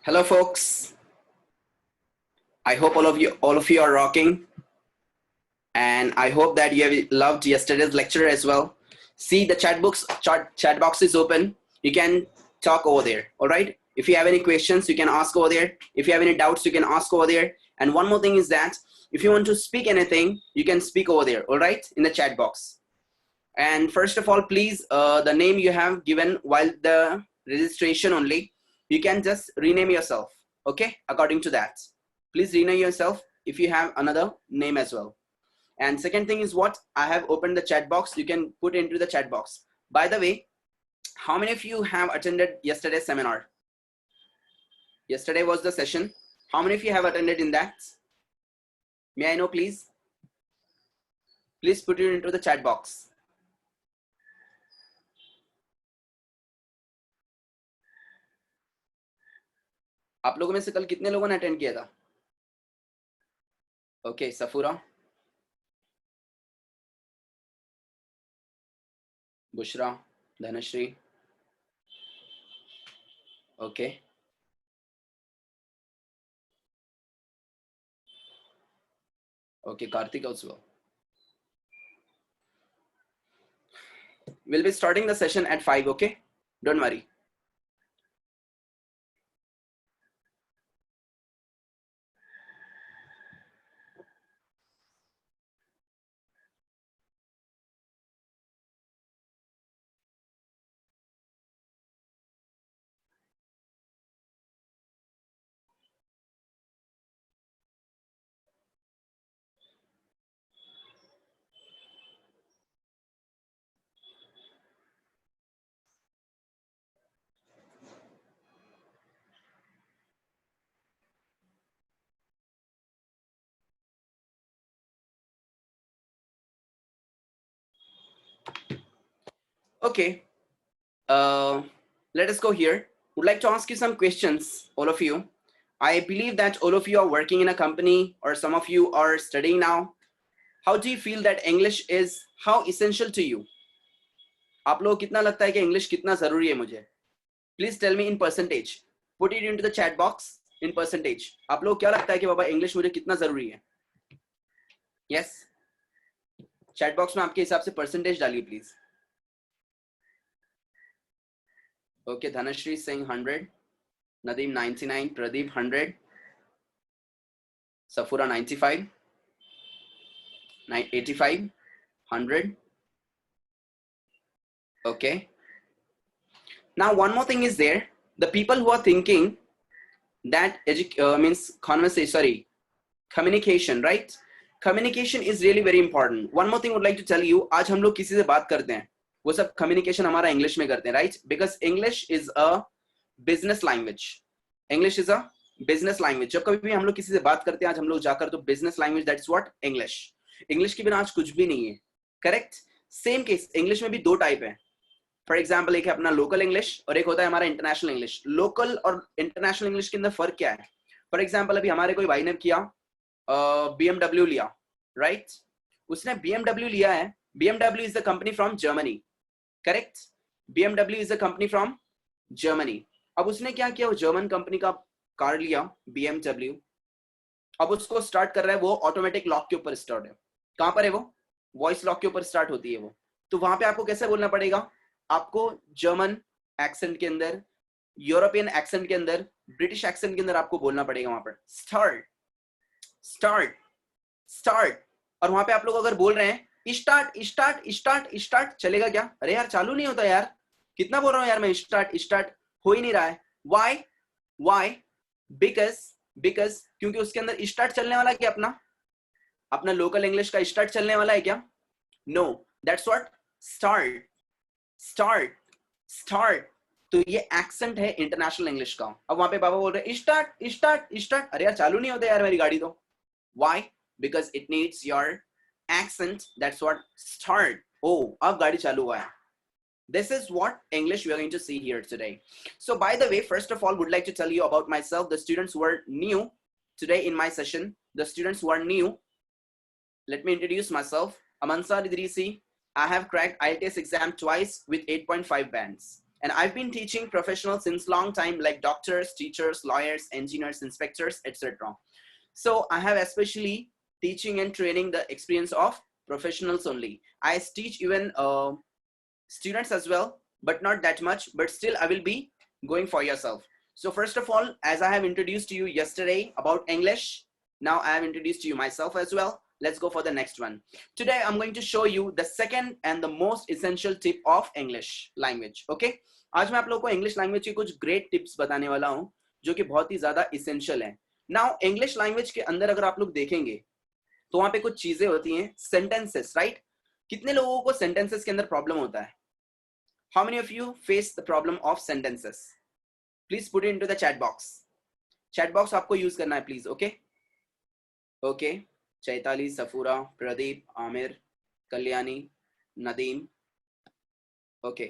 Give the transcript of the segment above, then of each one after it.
Hello, folks. I hope all of you are rocking, and I hope that you have loved yesterday's lecture as well. See, the chat box is open. You can talk over there. All right. If you have any questions, you can ask over there. If you have any doubts, you can ask over there. And one more thing is that if you want to speak anything, you can speak over there. All right, in the chat box. And first of all, please, the name you have given while the registration only, you can just rename yourself. Okay, according to that. Please rename yourself if you have another name as well. And second thing is what I have opened the chat box. You can put into the chat box. By the way, how many of you have attended yesterday's seminar? Yesterday was the session. How many of you have attended in that? May I know, please? Please put it into the chat box. आप लोगों में से कल कितने लोगों ने attend किया था? Okay, Safura, Bushra, Dhanashree, okay, okay, Kartik also. We'll be starting the session at 5, okay? Don't worry. Okay, let us go here. Would like to ask you some questions, all of you. I believe that all of you are working in a company or some of you are studying now. How do you feel that English is how essential to you? आप लोगों को कितना लगता है कि English कितना जरूरी है मुझे? Please tell me in percentage. Put it into the chat box in percentage. आप लोगों को क्या लगता है कि बाबा इंग्लिश मुझे कितना जरूरी है? Yes. Chat box में आपके हिसाब से percentage डालिए please. Okay, Dhanashri saying 100, Nadeem 99, Pradeep 100, Safura 95, 85, 100. Okay. Now one more thing is there. The people who are thinking that means communication, right? Communication is really very important. One more thing I would like to tell you. आज हम लोग किसी से बात करते हैं, वो सब communication हमारा English में करते हैं, right? Because English is a business language. English is a business language. जब कभी भी हम लोग किसी से बात करते हैं, आज हम लोग जाकर तो business language, that's what English. English के बिना आज कुछ भी नहीं है, correct? Same case, English में भी दो type हैं. फॉर एग्जाम्पल एक है अपना लोकल इंग्लिश और एक होता है हमारा इंटरनेशनल इंग्लिश. लोकल और इंटरनेशनल इंग्लिश के अंदर फर्क क्या है? फॉर एग्जाम्पल अभी हमारे कोई भाई ने किया BMW लिया, राइट? उसने BMW लिया है. BMW is the company from Germany, correct? BMW is the company from Germany. अब उसने क्या किया, वो जर्मन कंपनी का कार लिया BMW. अब उसको स्टार्ट कर रहा है, वो ऑटोमेटिक लॉक के ऊपर स्टार्ट है. कहां पर है वो? वॉइस लॉक के ऊपर स्टार्ट होती है वो. तो वहां पे आपको कैसे बोलना पड़ेगा? आपको जर्मन एक्सेंट के अंदर, यूरोपियन एक्सेंट के अंदर, ब्रिटिश एक्सेंट के अंदर आपको बोलना पड़ेगा वहां पर स्टार्ट स्टार्ट स्टार्ट. और वहां पे आप लोग अगर बोल रहे हैं स्टार्ट स्टार्ट स्टार्ट स्टार्ट, चलेगा क्या? अरे यार चालू नहीं होता यार, कितना बोल रहा हूं यार मैं, स्टार्ट स्टार्ट हो ही नहीं रहा है. Y Y? बिकॉज क्योंकि उसके अंदर स्टार्ट चलने वाला क्या? अपना लोकल इंग्लिश का स्टार्ट चलने वाला है क्या? No, that's what start start start. तो ये एक्सेंट है इंटरनेशनल इंग्लिश का. अब वहां पे बाबा बोल रहे स्टार्ट स्टार्ट स्टार्ट, अरे यार चालू नहीं होता यार मेरी गाड़ी तो. Why? Because it needs your accent, that's what start. Oh, अब गाड़ी चालू हुआ है. This is what English we are going to see here today. So by the way, first of all, would like to tell you about myself. The students who are new today in my session, the students who are new, let me introduce myself. Amansar Idrisi. I have cracked IELTS exam twice with 8.5 bands. And I've been teaching professionals since long time, like doctors, teachers, lawyers, engineers, inspectors, etc. So I have especially teaching and training the experience of professionals only. I teach even students as well, but not that much, but still I will be going for yourself. So first of all, as I have introduced to you yesterday about English, now I have introduced to you myself as well. Let's go for the next one. Today I'm going to show you the second and the most essential tip of English language. Okay, आज मैं आप लोगों को English language की कुछ great tips बताने वाला हूँ जो कि बहुत ही ज्यादा essential है. Now English language के अंदर अगर आप लोग देखेंगे तो वहां पे कुछ चीजें होती हैं, sentences, right? कितने लोगों को sentences के अंदर problem होता है? How many of you face the problem of sentences? Please put it into the chat box. Chat box आपको use करना है please, okay? Okay. Chaitali, Safura, Pradeep, Aamir, Kalyani, Nadeem. Okay,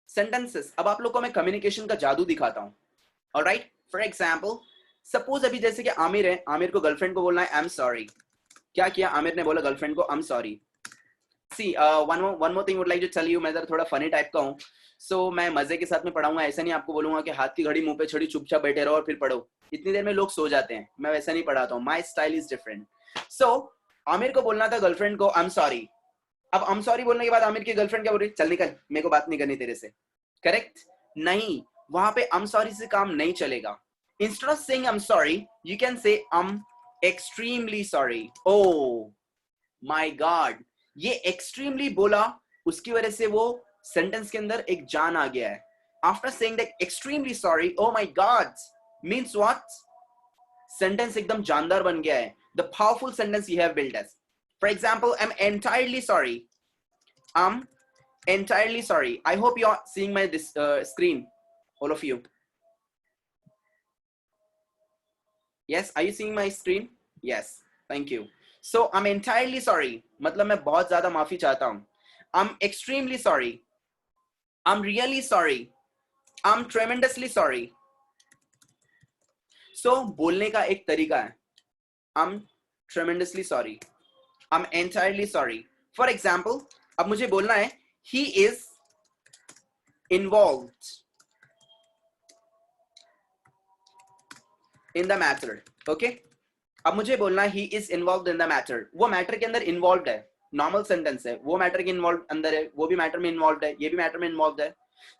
sentences. अब आप लोग को मैं कम्युनिकेशन का जादू दिखाता हूं. ऑलराइट, फॉर एग्जांपल, सपोज अभी जैसे कि आमिर है, आमिर को गर्लफ्रेंड को बोलना है आई एम सॉरी. क्या किया आमिर ने? बोला गर्लफ्रेंड को I am sorry. See one more thing would like to tell you. मैं जरा थोड़ा फनी टाइप का हूं, सो मैं मजे के साथ में पढ़ाऊंगा. ऐसा नहीं आपको बोलूंगा कि हाथ की घड़ी मुंह पे छड़ी, चुपचाप बैठे रहो और फिर पढ़ो. इतनी देर में लोग सो जाते हैं. मैं वैसा नहीं पढ़ाता हूं. My style is different. So Aamir को बोलना था गर्लफ्रेंड को आई एम सॉरी. अब आई एम सॉरी बोलने के बाद आमिर की गर्लफ्रेंड क्या बोल रही? चल निकल, मेरे को बात नहीं करनी तेरे से. करेक्ट? नहीं, वहां पे आई एम सॉरी से काम नहीं चलेगा. Instead of saying I am sorry, you can say I am extremely sorry. Oh my God, ये एक्सट्रीमली बोला, उसकी वजह से वो सेंटेंस के अंदर एक जान आ गया है. After saying that extremely sorry, oh my God means what? Sentence एकदम जानदार बन गया है. The powerful sentence you have built as. For example, I'm entirely sorry. I'm entirely sorry. I hope you're seeing my screen, all of you. Yes, are you seeing my screen? Yes, thank you. So I'm entirely sorry. मतलब मैं बहुत ज़्यादा माफी चाहता हूँ. I'm extremely sorry. I'm really sorry. I'm tremendously sorry. So बोलने का एक तरीका है. I'm tremendously sorry. I'm entirely sorry. For example, अब मुझे बोलना है he is involved in the matter. Okay? अब मुझे बोलना है he is involved in the matter. वो मैटर के अंदर involved है. नॉर्मल सेंटेंस है. वो मैटर के इन्वॉल्व अंदर है, वो भी मैटर में इन्वॉल्व है, ये भी मैटर में इन्वॉल्व है.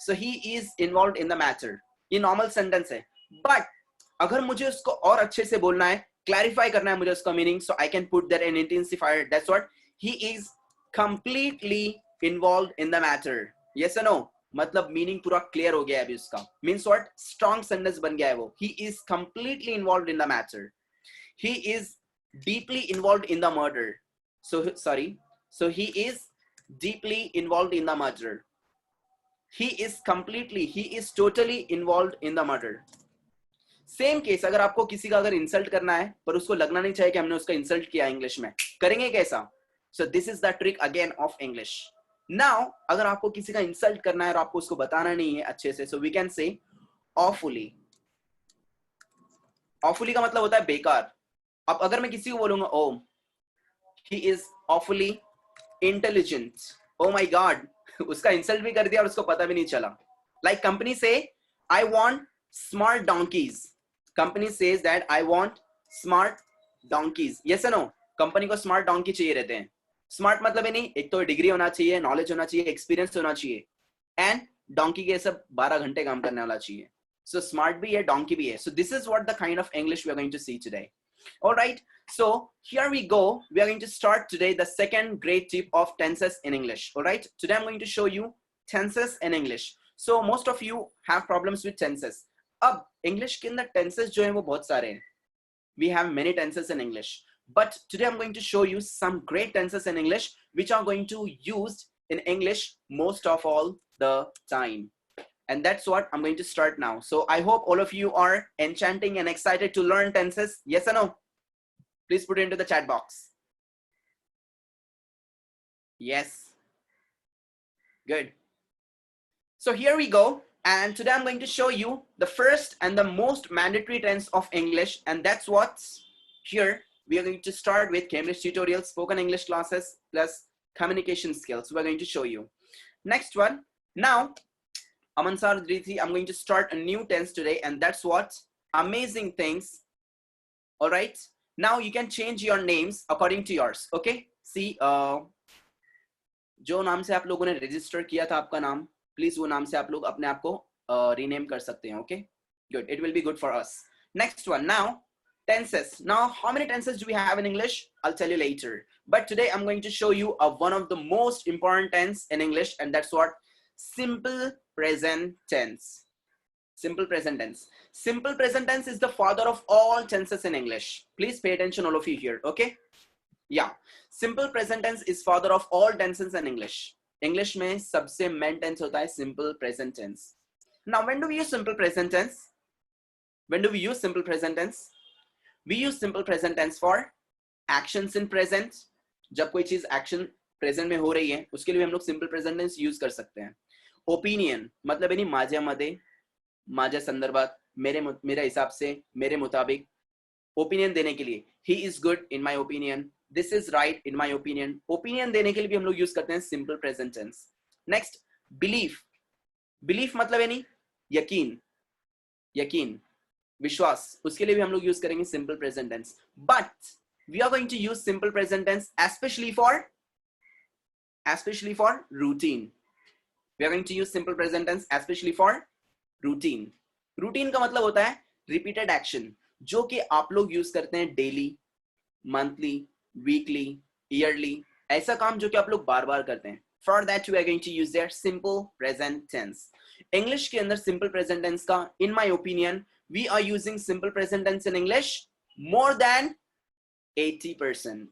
So he is involved in the matter. ये नॉर्मल सेंटेंस है. बट अगर मुझे उसको और अच्छे से बोलना है, क्लैरिफाई करना है मुझे उसका meaning, so I can put that in intensifier. That's what he is completely involved in the matter. Yes और नो? मतलब मीनिंग पूरा क्लियर हो गया है अभी उसका. Means what? स्ट्रॉन्ग सेंटेंस बन गया है वो. He is completely involved in the matter. He is deeply involved in the murder. So sorry, so he is deeply involved in the murder. He is completely, he is totally involved in the murder. Same case, अगर आपको किसी का अगर insult करना है पर उसको लगना नहीं चाहिए कि हमने उसका इंसल्ट किया, इंग्लिश में करेंगे कैसा? सो this is the trick again of English. Now अगर आपको किसी का इंसल्ट करना है और आपको उसको बताना नहीं है अच्छे से, so we can say awfully. awfully का मतलब होता है बेकार. अब अगर मैं किसी को बोलूंगा oh he is awfully intelligent, oh my god, उसका इंसल्ट भी कर दिया और उसको पता भी नहीं चला. लाइक कंपनी से I want smart donkeys. Company says that I want smart donkeys. Yes or no? Company को स्मार्ट डोंकी चाहिए रहते हैं. स्मार्ट मतलब है नहीं, एक तो डिग्री होना चाहिए, नॉलेज होना चाहिए, एक्सपीरियंस होना चाहिए, एंड डोंकी के सब 12 घंटे काम करने वाला चाहिए. सो स्मार्ट भी है, डोंकी भी है. So this is what the kind of English we are going to see today. Alright, so here we go. We are going to start today the second great tip of tenses in English. Alright, today I'm going to show you tenses in English. So most of you have problems with tenses. अब English के अंदर tenses जो है वो बहुत सारे हैं. We have many tenses in English, but today I'm going to show you some great tenses in English which are going to used in English most of all the time. And that's what I'm going to start now. So I hope all of you are enchanting and excited to learn tenses. Yes or no? Please put it into the chat box. Yes. Good. So here we go. And today I'm going to show you the first and the most mandatory tense of English, and that's what's here. We are going to start with Cambridge tutorials, spoken English classes, plus communication skills. We're going to show you. Next one. Now, Amansar Drithi, I'm going to start a new tense today, and that's what amazing things. All right. Now you can change your names according to yours. Okay. See, जो नाम से आप लोगों ने register किया था आपका नाम, please वो नाम से आप लोग अपने आप को rename कर सकते हैं. Okay. Good. It will be good for us. Next one. Now, tenses. Now, how many tenses do we have in English? I'll tell you later. But today I'm going to show you one of the most important tense in English, and that's what? Simple present tense. Simple present tense. Simple present tense is the father of all tenses in English. Please pay attention, all of you here. Okay. Yeah. Simple present tense is father of all tenses in English. English में सबसे main tense होता है simple present tense. Now, when do we use simple present tense? When do we use simple present tense? We use simple present tense for actions in present. जब कोई चीज action present में हो रही है, उसके लिए हम लोग simple present tense use कर सकते हैं. Opinion मतलब यानी माझ्यामध्ये, माझ्या संदर्भात, मेरे हिसाब से, मेरे मुताबिक. Opinion देने के लिए he is good in my opinion, this is right in my opinion. Opinion देने के लिए भी हम लोग use करते हैं simple present tense. Next, belief. Belief मतलब यानी यकीन, यकीन, विश्वास, उसके लिए भी हम लोग यूज करेंगे simple present tense. But we are going to use simple present tense especially for routine. We are going to use simple present tense especially for routine. Routine का मतलब होता है repeated action, जो कि आप लोग यूज करते हैं डेली, मंथली, वीकली, ईयरली, ऐसा काम जो कि आप लोग बार बार करते हैं. For that we are going to use their simple present tense. English के अंदर simple present tense का, in my opinion, we are using simple present tense in English more than 80%.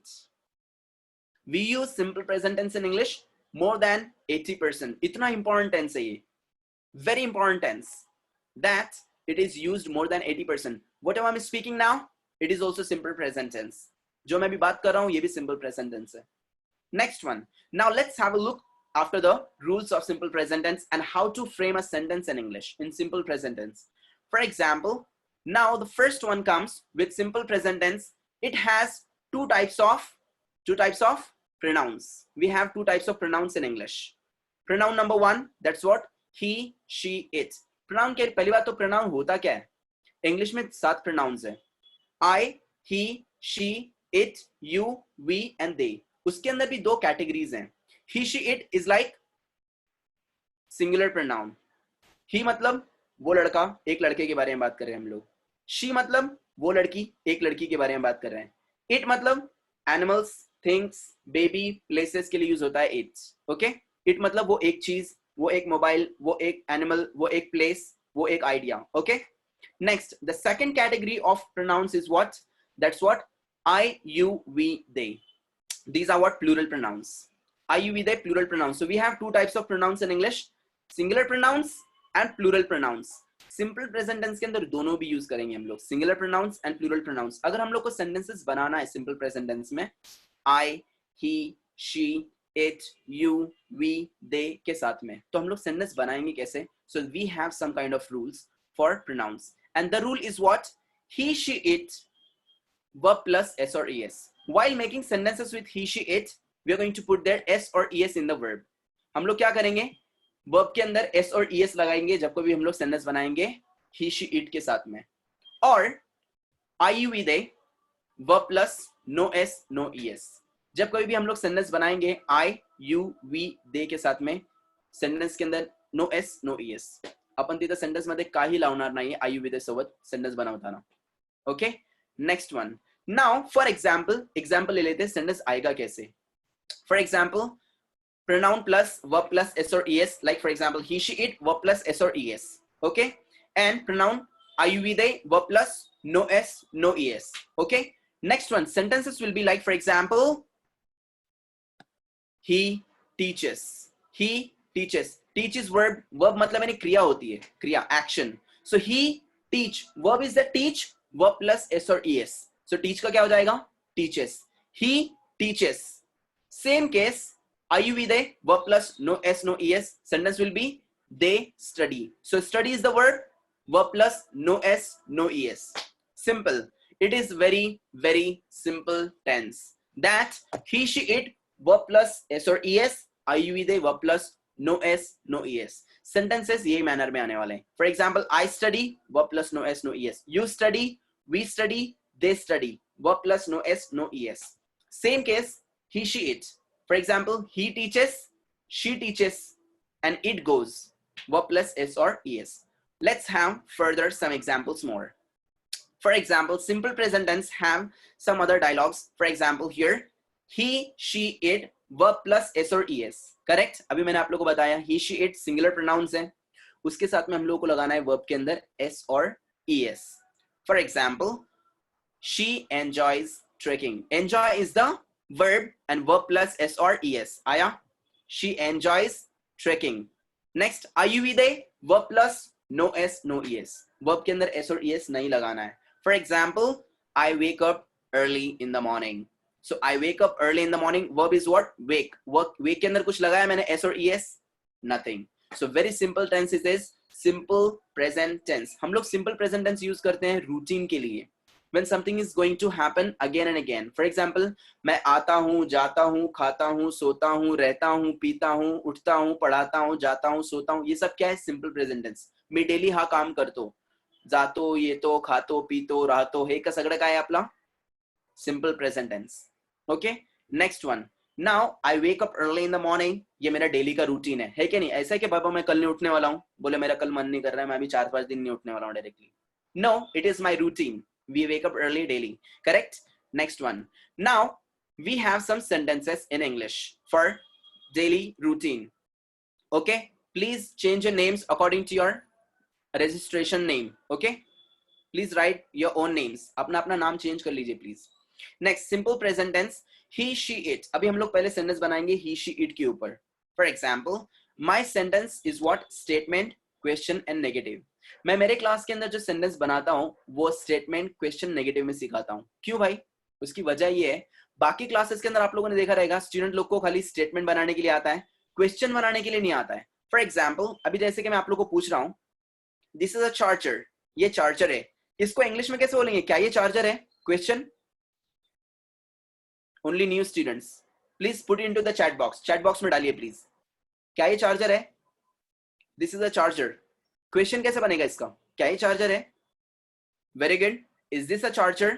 We use simple present tense in English more than 80%. इतना important tense है ये, very important tense, that it is used more than 80%. Whatever I'm speaking now, it is also simple present tense. जो मैं भी बात कर रहा हूँ ये भी simple present tense है. Next one. Now let's have a look after the rules of simple present tense and how to frame a sentence in English in simple present tense. For example, now the first one comes with simple present tense. It has two types of pronouns. We have two types of pronouns in English. Pronoun number one, that's what? He, she, it. Pronoun के पहली बात तो pronoun होता क्या है? English में 7 pronouns है. I, he, she, it, you, we and they. उसके अंदर भी 2 categories हैं. He, she, it is like singular pronoun. He मतलब वो लड़का, एक लड़के के बारे में बात कर रहे हैं हम लोग. She मतलब वो लड़की, एक लड़की के बारे में बात कर रहे हैं. It मतलब animals, things, baby, places के लिए यूज होता है it. Okay? It मतलब वो एक चीज, वो एक मोबाइल, वो एक animal, वो एक place, वो एक idea. Okay? Next, the second category of pronouns is what? That's what? I, you, we, they. These are what? Plural pronouns. I, you, we, they, plural pronouns. So we have 2 types of pronouns in English, singular pronouns and plural pronouns. Simple present tense के अंदर दोनों भी use करेंगे हम लोग, singular pronouns and plural pronouns. अगर हम लोग को sentences बनाना है simple present tense में I, he, she, it, you, we, they के साथ में, तो हम लोग sentence बनाएंगे कैसे? So we have some kind of rules for pronouns, and the rule is what? He, she, it, verb plus s or es. While making sentences with he, she, it, we are going to put their s or es in the verb. हम लोग क्या करेंगे? Verb के अंदर s और es लगाएंगे जब कभी हम लोग सेंटेंस बनाएंगे he, she, it के साथ में. और I, you, we, they, verb plus no s, no es. जब कभी भी हम लोग सेंटेंस बनाएंगे I, you, we, they के साथ में, सेंटेंस के अंदर no s, no es. आपण तिथं सेंटेंस मध्ये काही लावणार नाही I, you, we, they सोबत सेंटेंस बनवताना. Okay? Next one. Now for example ले लेते हैं सेंटेंस आएगा कैसे. For example, pronoun plus verb plus s or es, like for example he, she, it, verb plus s or es. Okay? And pronoun I, you, we, they, verb plus no s, no es. Okay? Next one, sentences will be like for example he teaches. He teaches. Teach is verb मतलब यानी क्रिया होती है, क्रिया, action. So he teach, verb is the teach, verb plus s or es. So teach का क्या हो जाएगा? Teaches. He teaches. Same case, I, you, we, they, verb plus no s, no es. Sentence will be they study. So study is the word, verb plus no s, no es. Simple. It is very, very simple tense. That he, she, it, verb plus s or es. I, you, we, they, verb plus no s no e s. Sentences यही manner में आने वाले हैं। For example, I study verb plus no s no e s, you study, we study, they study, verb plus no s no e s. Same case, he she it. For example, he teaches, she teaches, and it goes, verb plus s or es. Let's have further some examples more. For example, simple present tense have some other dialogues. For example, here, he she it, verb plus s or es. Correct? अभी मैंने आप लोगों को बताया he she it singular pronouns है, उसके साथ में हम लोग को लगाना है वर्ब के अंदर s और es. For example, she enjoys trekking. Enjoy is the verb and verb plus s or es. आया? She enjoys trekking. Next, ayurveda, verb plus no s no es. Verb के अंदर s और es नहीं लगाना है. For example, I wake up early in the morning. So I wake up early in the morning. Verb is what? Wake. Wake के अंदर कुछ लगाया मैंने s और es? Nothing. So very simple tense is this simple present tense. हम लोग simple present tense use करते हैं routine के लिए. When something is going to happen again and again. For example, मैं आता हूँ, जाता हूँ, खाता हूँ, सोता हूँ, रहता हूँ, पीता हूँ, उठता हूँ, पढ़ाता हूँ, जाता हूँ, सोता हूँ, ये सब क्या है? Simple present tense. मी डेली हा काम करतो, जातो, येतो, खातो, पीतो, राहतो, हे का सगळं काय आपला simple present tense. Okay, next one. Now I wake up early in the morning. ये मेरा डेली का रूटीन है कि नहीं? ऐसा है कि बाबा मैं कल नहीं उठने वाला हूँ, बोले मेरा कल मन नहीं कर रहा है, मैं अभी 4-5 दिन नहीं उठने वाला हूँ directly. No, it is my routine. We wake up early daily. Correct? Next one. Now we have some sentences in English for daily routine. Okay, please change your names according to your registration name. Okay, please write your own names. अपना अपना नाम change कर लीजिए please. Next, simple present tense, he she it. अभी हम लोग पहले sentence बनाएंगे he she it के ऊपर. For example, my sentence is what? Statement, question and negative. मैं मेरे क्लास के अंदर जो सेंटेंस बनाता हूँ वो स्टेटमेंट, क्वेश्चन, नेगेटिव में सिखाता हूँ. क्यों भाई? उसकी वजह ये है, बाकी क्लासेस के अंदर आप लोगों ने देखा रहेगा स्टूडेंट लोग को खाली स्टेटमेंट बनाने के लिए आता है, क्वेश्चन बनाने के लिए नहीं आता है. फॉर एग्जाम्पल, अभी जैसे कि मैं आप लोग को पूछ रहा हूँ, दिस इज अ चार्जर, ये चार्जर है, इसको इंग्लिश में कैसे बोलेंगे? क्या ये चार्जर है? Question. Only new students please put into the chat box. Chat box में डालिए प्लीज, क्या ये चार्जर है? This is a charger. Question कैसे बनेगा इसका? क्या ये चार्जर है? Very good. Is this a charger?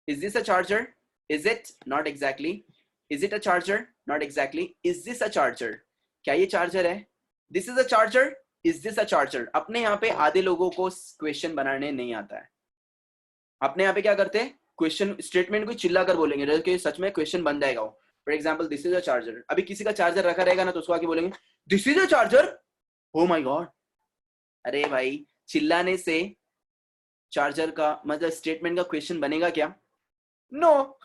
Is this a charger? Is it? Not exactly. Is it a charger? Not exactly. Is this a charger? क्या ये charger है? This is a charger. Is this a charger? अपने यहाँ पे आधे लोगों को question बनाने नहीं आता है. अपने यहाँ पे क्या करते हैं? क्वेश्चन स्टेटमेंट को चिल्ला कर बोलेंगे कि सच में क्वेश्चन बन जाएगा. For example, this is a charger. अभी किसी का चार्जर रखा रहेगा ना तो उसको आके बोलेंगे this is a charger. O my God. अरे भाई, चिल्लाने से चार्जर का मतलब स्टेटमेंट का क्वेश्चन बनेगा क्या? No.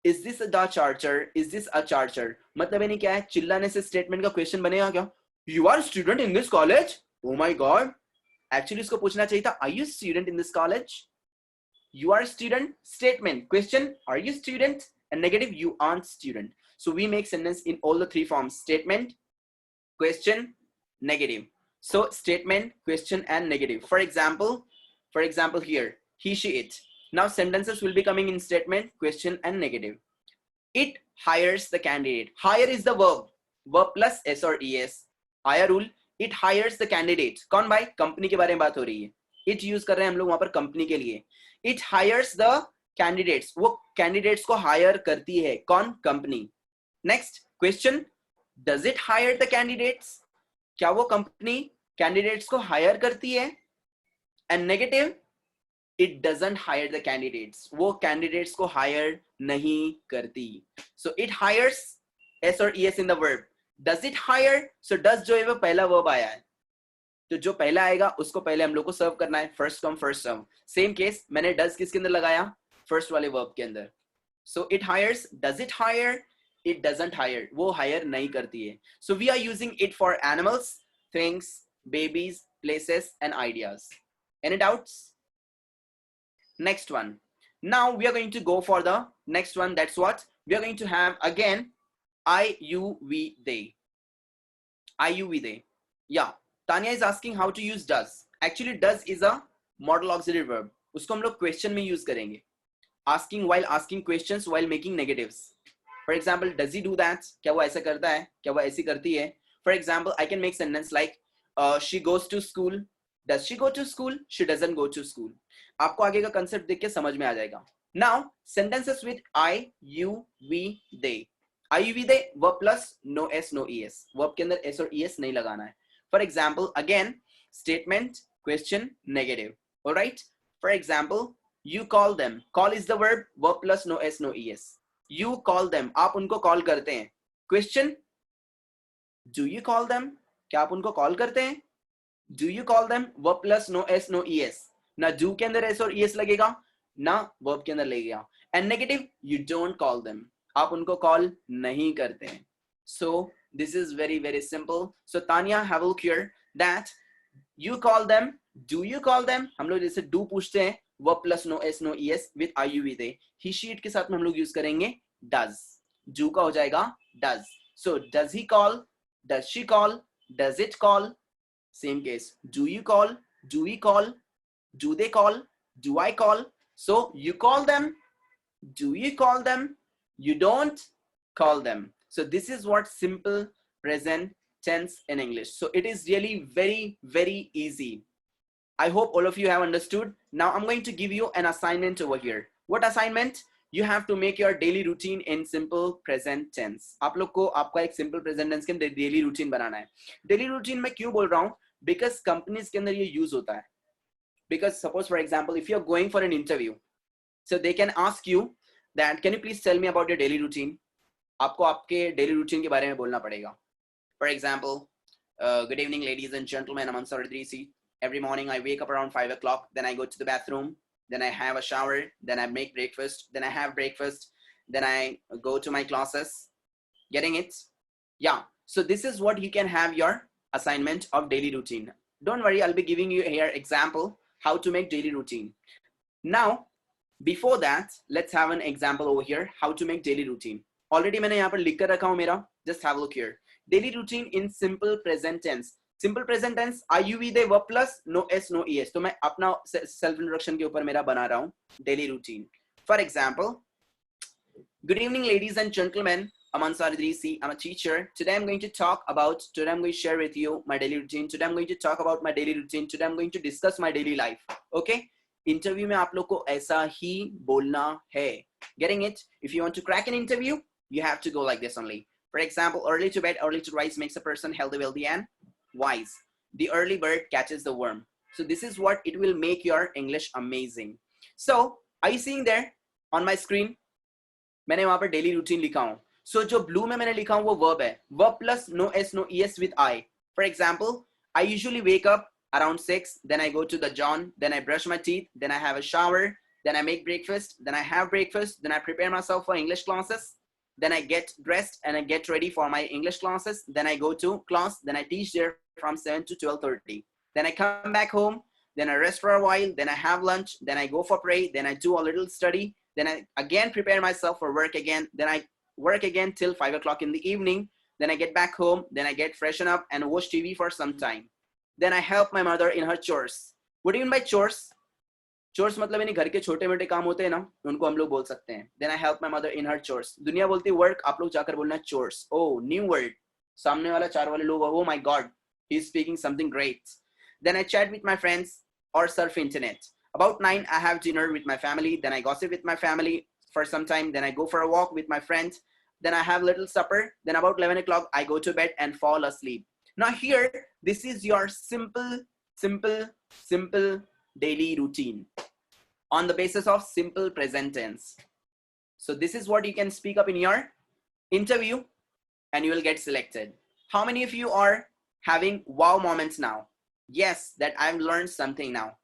Is this the charger? Is this a charger? मतलब यानी क्या है? चिल्लाने से स्टेटमेंट का क्वेश्चन बनेगा क्या? You are student in this college? Oh my god. Actually इसको पूछना चाहिए था, are you student in this college? You are student, statement, question, are you student? And negative, you aren't student. So we make sentence in all the three forms: statement, question, negative. So statement, question and negative. For example here, he she it. Now sentences will be coming in statement, question and negative. It hires the candidate. Hire is the verb plus s or es. Hire rule, it hires the candidate. कौन भाई? Company के बारे में बात हो रही है. It use कर रहे हैं हम लोग वहां पर कंपनी के लिए. It hires the candidates. वो कैंडिडेट्स को हायर करती है. कौन? Company. Next question, does it hire the candidates? क्या वो कंपनी कैंडिडेट्स को हायर करती है? And negative, it doesn't hire the candidates. वो कैंडिडेट्स को हायर नहीं करती. So it hires s or es in the verb. Does it hire? So does जो है वो पहला वर्ब आया है, तो जो पहला आएगा उसको पहले हम लोग को सर्व करना है. First come first serve. Same case, मैंने डज किसके अंदर लगाया? फर्स्ट वाले वर्ब के अंदर. So it hires. Does it hire? It doesn't hire. वो हायर नहीं करती है. So we are using it for animals, things, babies, places and ideas. Any doubts? Next one. Now we are going to go for the next one. That's what we are going to have again. I you we they. I you we they. या Tanya is asking how to use does. Actually, does is a modal auxiliary verb. उसको हम लोग question में use करेंगे. Asking while asking questions while making negatives. For example, does he do that? क्या वो ऐसा करता है? क्या वो ऐसी करती है? For example, I can make sentence like she goes to school. Does she go to school? She doesn't go to school. आपको आगे का कंसेप्ट देख के समझ में आ जाएगा. Now sentences with I, you, we, they. I, you, we, they. Verb plus no s, no es. Verb के अंदर s और es नहीं लगाना है. For example, again, statement, question, negative. All right. For example, you call them. Call is the verb. Verb plus no s, no es. You call them. आप उनको call करते हैं. Question, do you call them? क्या आप उनको call करते हैं? Do you call them? Verb plus no s, no es. ना do के अंदर s और es लगेगा, ना verb के अंदर लगेगा. And negative, you don't call them. आप उनको कॉल नहीं करते हैं. So this is very very simple. So Tanya, have a look here that you call them. Do you call them? हम लोग जैसे do पूछते हैं, verb plus no s, no es with I, you, we, they. He, she, it के साथ में हम लोग यूज करेंगे does. Do का हो जाएगा does. So does he call? Does she call? Does it call? Same case. Do you call? Do we call? Do they call? Do I call? So you call them. Do you call them? You don't call them. So this is what simple present tense in English. So it is really very, very easy. I hope all of you have understood. Now I'm going to give you an assignment over here. What assignment? You have to make your daily routine in simple present tense. आप लोग को आपका एक simple present tense के अंदर daily routine बनाना है. Daily routine मैं क्यों बोल रहा हूँ? Because companies के अंदर ये use होता है. Because suppose for example, if you're going for an interview, so they can ask you that, can you please tell me about your daily routine? आपको आपके daily routine के बारे में बोलना पड़ेगा. For example, good evening, ladies and gentlemen. I'm Ansar Idrisi. Every morning I wake up around 5 o'clock. Then I go to the bathroom. Then I have a shower. Then I make breakfast. Then I have breakfast. Then I go to my classes. Getting it? Yeah. So this is what you can have your assignment of daily routine. Don't worry, I'll be giving you here example how to make daily routine. Now, before that, let's have an example over here how to make daily routine. Already मैंने यहाँ पर लिख कर रखा हूँ मेरा. Just have a look here. Daily routine in simple present tense. Simple present tense, I, you, we, they, verb plus no s, no es. तो मैं अपना self introduction के ऊपर मेरा बना रहा हूँ daily routine. For example, good evening, ladies and gentlemen. I'm Ansar Idrisi. I'm a teacher. Today I'm going to share with you my daily routine. Today I'm going to talk about my daily routine. Today I'm going to discuss my daily life. Okay? Interview में आप लोग को ऐसा ही बोलना है. Getting it? If you want to crack an interview, you have to go like this only. For example, early to bed, early to rise makes a person healthy, wealthy, and wise. The early bird catches the worm. So this is what it will make your English amazing. So are you seeing there on my screen? मैंने वहाँ पर daily routine लिखा हूँ. So जो blue में मैंने लिखा हूँ वो verb है. Verb plus no s, no es with I. For example, I usually wake up around 6. Then I go to the John. Then I brush my teeth. Then I have a shower. Then I make breakfast. Then I have breakfast. Then I prepare myself for English classes. Then I get dressed and I get ready for my English classes. Then I go to class. Then I teach there from 7 to 12:30. Then I come back home. Then I rest for a while. Then I have lunch. Then I go for pray. Then I do a little study. Then I again prepare myself for work again. Then I work again till 5 o'clock in the evening. Then I get back home. Then I get freshen up and watch TV for some time. Then I help my mother in her chores. What do you mean by chores? Chores मतलब यानी घर के छोटे मोटे काम होते हैं ना, उनको हम लोग बोल सकते हैं. Then I help my mother in her chores. दुनिया बोलती work, आप लोग जाकर बोलना chores. Oh, new word. सामने वाला चार वाले लोग, oh my God, he's speaking something great. Then I chat with my friends or surf internet. About 9, I have dinner with my family. Then I gossip with my family for some time. Then I go for a walk with my friends. Then I have little supper. Then about 11 o'clock, I go to bed and fall asleep. Now here, this is your simple daily routine on the basis of simple present tense. So this is what you can speak up in your interview and you will get selected. How many of you are having wow moments now? Yes, that I've learned something now.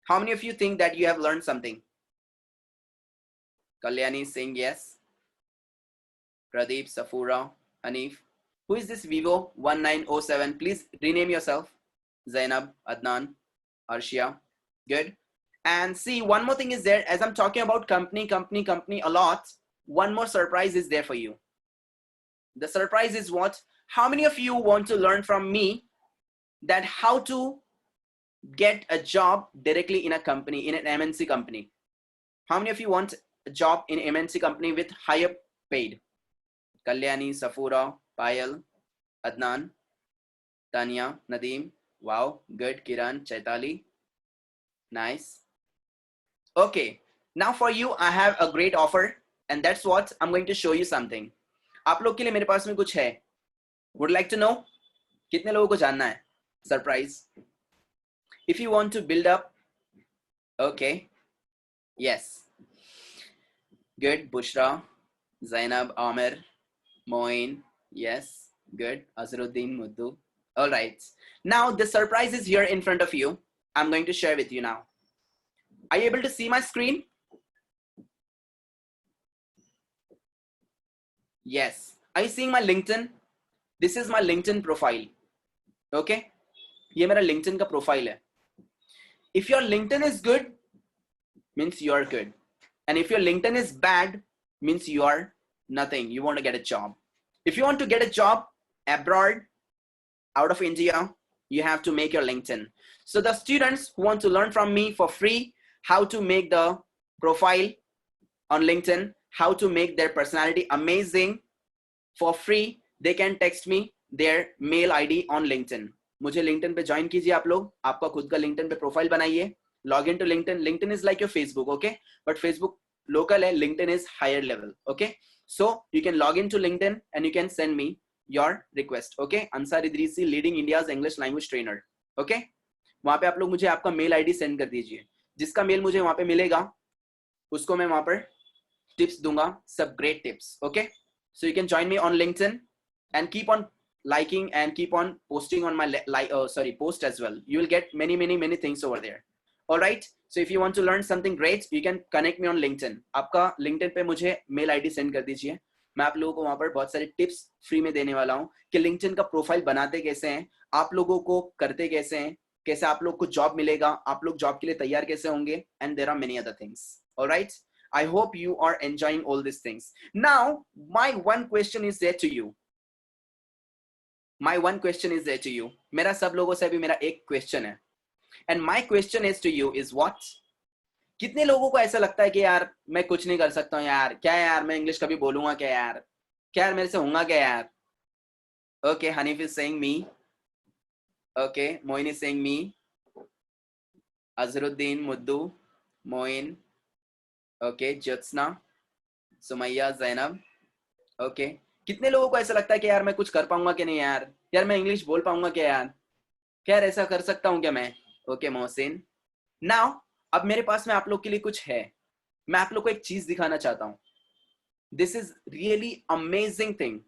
How many of you think that you have learned something? Kalyani is saying yes. Pradeep, Safura, Hanif. Who is this Vivo 1907? Please rename yourself. Zainab, Adnan, Arshia. Good. And see, one more thing is there. As I'm talking about company a lot, one more surprise is there for you. The surprise is what? How many of you want to learn from me that how to get a job directly in a company, in an MNC company? How many of you want a job in MNC company with higher paid? Kalyani, Safura, Payal, Adnan. Tanya, Nadeem, wow, good. Kiran, Chaitali, nice. Okay, now for you I have a great offer, and that's what I'm going to show you something. आप लोग के लिए मेरे पास में कुछ है. Would like to know? कितने लोगों को जानना है? Surprise. If you want to build up, okay, yes, good. Bushra, Zainab, Amir, Moin, yes, good. Azruddin, Muddu. All right. Now the surprise is here in front of you. I'm going to share with you now. Are you able to see my screen? Yes. Are you seeing my LinkedIn? This is my LinkedIn profile. Okay? ये मेरा LinkedIn का profile है. If your LinkedIn is good, means you are good. And if your LinkedIn is bad, means you are nothing. You want to get a job. If you want to get a job abroad, out of India, you have to make your LinkedIn. So the students who want to learn from me for free, how to make the profile on LinkedIn, how to make their personality amazing for free, they can text me their mail ID on LinkedIn. मुझे LinkedIn पे join कीजिए आप लोग. आपका खुद का LinkedIn पे profile बनाइए. Log into LinkedIn. LinkedIn is like your Facebook, okay? But Facebook local है, LinkedIn is higher level, okay? So you can log into LinkedIn and you can send me your request, okay? Ansar Idrisi, leading India's English language trainer, okay? वहाँ पे आप लोग मुझे आपका mail ID send कर दीजिए. जिसका मेल मुझे वहाँ पे मिलेगा, उसको मैं वहाँ पर टिप्स दूंगा, सब great tips, okay? So you can join me on LinkedIn and keep on liking and keep on posting on my post as well. You will get many things over there. All right. So if you want to learn something great, you can connect me on LinkedIn. आपका LinkedIn पे मुझे mail ID send कर दीजिए. मैं आप लोगों को वहां पर बहुत सारे टिप्स फ्री में देने वाला हूं कि LinkedIn का प्रोफाइल बनाते कैसे हैं, आप लोगों को करते कैसे हैं, कैसे आप लोग को जॉब मिलेगा, आप लोग जॉब के लिए तैयार कैसे होंगे, and there are many other things. All right. I hope you are enjoying all these things. Now, my one question is there to you. My one question is there to you. मेरा सब लोगों से भी मेरा एक question है. And my question is to you is what? कितने लोगों को ऐसा लगता है कि यार मैं कुछ नहीं कर सकता हूँ यार, क्या यार मैं इंग्लिश कभी बोलूंगा क्या यार, क्या यार मेरे से होगा क्या यार? Okay, Hanif is saying me. Okay, Moin is saying me. Azruddin, Muddu, Moin. Okay, Jyotsna, Sumayya, Zainab. Okay. कितने लोगों को ऐसा लगता है कि यार मैं कुछ कर पाऊंगा कि नहीं यार, यार मैं इंग्लिश बोल पाऊंगा क्या यार, क्या यार ऐसा कर सकता हूँ क्या मैं? ओके मोहसिन. नाउ अब मेरे पास में आप लोग के लिए कुछ है. मैं आप लोग को एक चीज दिखाना चाहता हूँ. This is really amazing thing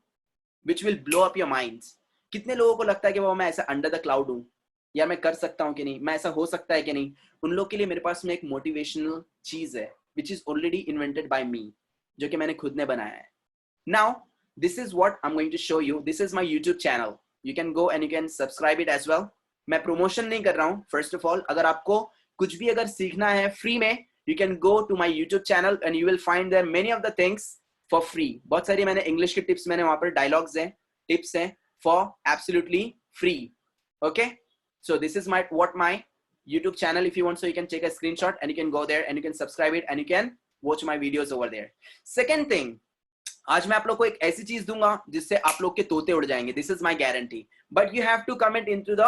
which will blow up your minds. कितने लोगों को लगता है कि वो मैं ऐसा अंडर द क्लाउड हूँ, या मैं कर सकता हूँ कि नहीं, मैं ऐसा हो सकता है कि नहीं? उन लोग के लिए मेरे पास में एक मोटिवेशनल चीज है which is already invented by me, जो कि मैंने खुद ने बनाया है. Now this is what I'm going to show you. This is my YouTube channel. You can go and you can subscribe it as well. मैं promotion नहीं कर रहा हूँ. First of all, अगर आपको कुछ भी अगर सीखना है free में, you can go to my YouTube channel and you will find there many of the things for free. बहुत सारी मैंने English के tips मैंने वहाँ पर dialogues हैं, tips हैं for absolutely free. Okay? So this is my YouTube channel. If you want, so you can take a screenshot and you can go there and you can subscribe it and you can watch my videos over there. Second thing, आज मैं आप लोग को एक ऐसी चीज दूंगा जिससे आप लोग के तोते उड़ जाएंगे. This is my guarantee. But you have to comment in to the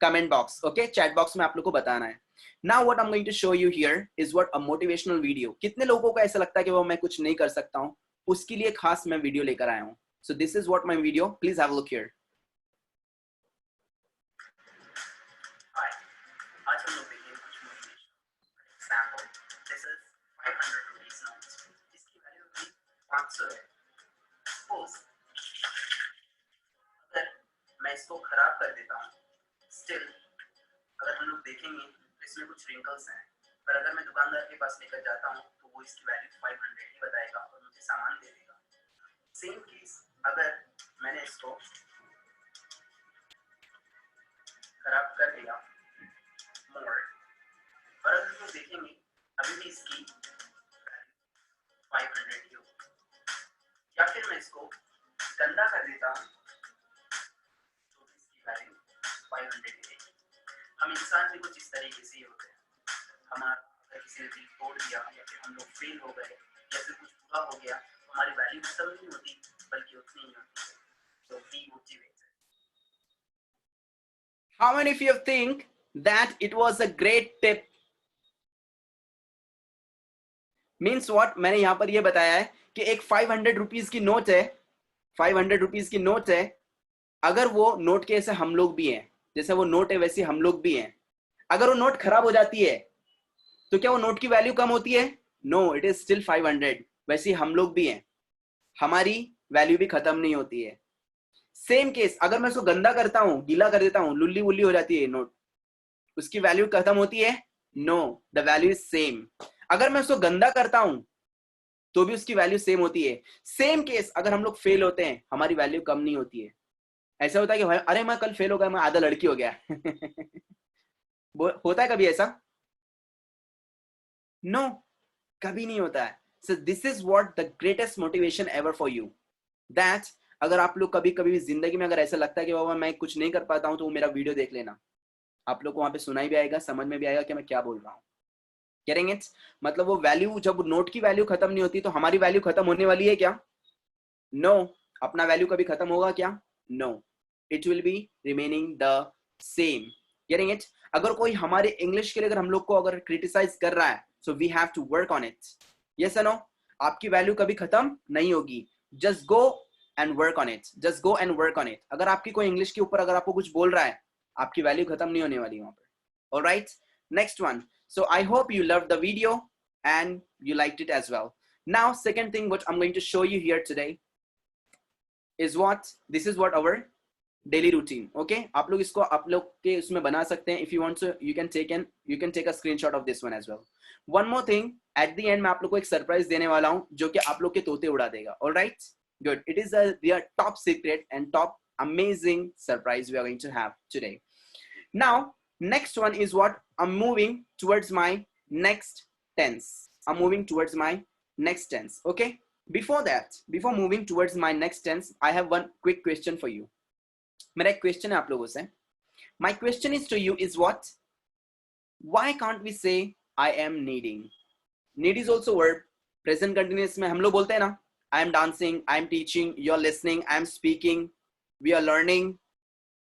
comment box. Okay, chat box में आप लोग को बताना है. Now what I am going to show you here is what a motivational video. कितने लोगों को ऐसा लगता है कि वो मैं कुछ नहीं कर सकता हूं, उसके लिए खास मैं वीडियो लेकर आया हूं. सो this is what my video. Please have a look here. आज हम लोग देखेंगे कुछ motivation example. This is 500 rupees note. इसकी वैल्यू भी 500 है. सपोज अगर मैं इसको खराब कर देता हूँ, स्टिल अगर हम लोग देखेंगे तो इसमें कुछ रिंकल्स हैं, पर अगर मैं दुकानदार के पास लेकर जाता हूँ तो वो इसकी वैल्यू 500 ही बताएगा और मुझे सामान दे देगा. सेम केस अगर मैंने इसको खराब कर दिया मोर, और अगर हम लोग देखेंगे अभी भी इसकी 500 ही होगी. या फिर मैं इसको गंदा कर देता हूँ तो इसकी वैल्यू 500 ही रहेगी. हम इंसान भी कुछ इस तरीके से ही होते हैं. हमारा अगर किसी ने दिल तोड़ दिया या फिर हम लोग फेल हो गए या फिर कुछ बुरा हो गया तो हमारी वैल्यू कम नहीं होती बल्कि उतनी ही होती है. तो be motivated. How many of you think that it was a great tip? Means what? मैंने यहां पर ये बताया है कि एक 500 रुपीज की नोट है, 500 रुपीज की नोट है, अगर वो नोट के ऐसे हम लोग भी हैं, जैसे वो नोट है वैसे हम लोग भी हैं, अगर वो नोट खराब हो जाती है तो क्या वो नोट की वैल्यू कम होती है? No, it is still 500. वैसे हम लोग भी हैं, हमारी वैल्यू भी खत्म नहीं होती है. सेम केस, अगर मैं उसको गंदा करता हूं, गीला कर देता हूं, लुल्ली वुल्ली हो जाती है नोट, उसकी वैल्यू खत्म होती है? No, the value is same. अगर मैं उसको गंदा करता हूं तो भी उसकी वैल्यू सेम होती है. सेम केस, अगर हम लोग फेल होते हैं, हमारी वैल्यू कम नहीं होती है. ऐसा होता है कि भाई अरे मैं कल फेल हो गया, मैं आधा लड़की हो गया. होता है कभी ऐसा? नो, कभी नहीं होता है. So this is what the greatest motivation ever for you, that अगर आप लोग कभी कभी जिंदगी में अगर ऐसा लगता है कि बाबा मैं कुछ नहीं कर पाता हूं, तो वो मेरा वीडियो देख लेना. आप लोग को वहां पे सुनाई भी आएगा, समझ में भी आएगा कि मैं क्या बोल रहा हूँ. Getting it? मतलब वो वैल्यू, जब नोट की वैल्यू खत्म नहीं होती तो हमारी वैल्यू खत्म होने वाली है क्या? नो. अपना वैल्यू कभी खत्म होगा क्या? No, it will be remaining the same. Getting it? अगर कोई हमारे इंग्लिश के लिए अगर हम लोग को अगर क्रिटिसाइज कर रहा है, so we have to work on it. Yes और नो? आपकी वैल्यू कभी खत्म नहीं होगी. Just go and work on it, just go and work on it. अगर आपकी कोई इंग्लिश के ऊपर अगर आपको कुछ बोल रहा है, आपकी वैल्यू खत्म नहीं होने वाली वहां पर. Alright, next one. So I hope you loved the video and you liked it as well. Now, second thing which I'm going to show you here today is what this is what our daily routine. Okay, आप लोग इसको आप लोग के उसमें बना सकते हैं. If you want to, you can take a screenshot of this one as well. One more thing, at the end मैं आप लोग को एक सरप्राइज देने वाला हूं जो कि आप लोग के तोते उड़ा देगा. All right, good. It is their top secret and top amazing surprise we are going to have today. Now, next one is what I'm moving towards my next tense. I'm moving towards my next tense. Okay. Before that, before moving towards my next tense, I have one quick question for you. मेरा एक question है आप लोगों से. My question is to you is what? Why can't we say I am needing? Need is also verb. Present continuous में हम लोग बोलते हैं ना, I am dancing, I am teaching, you're listening, I am speaking, we are learning,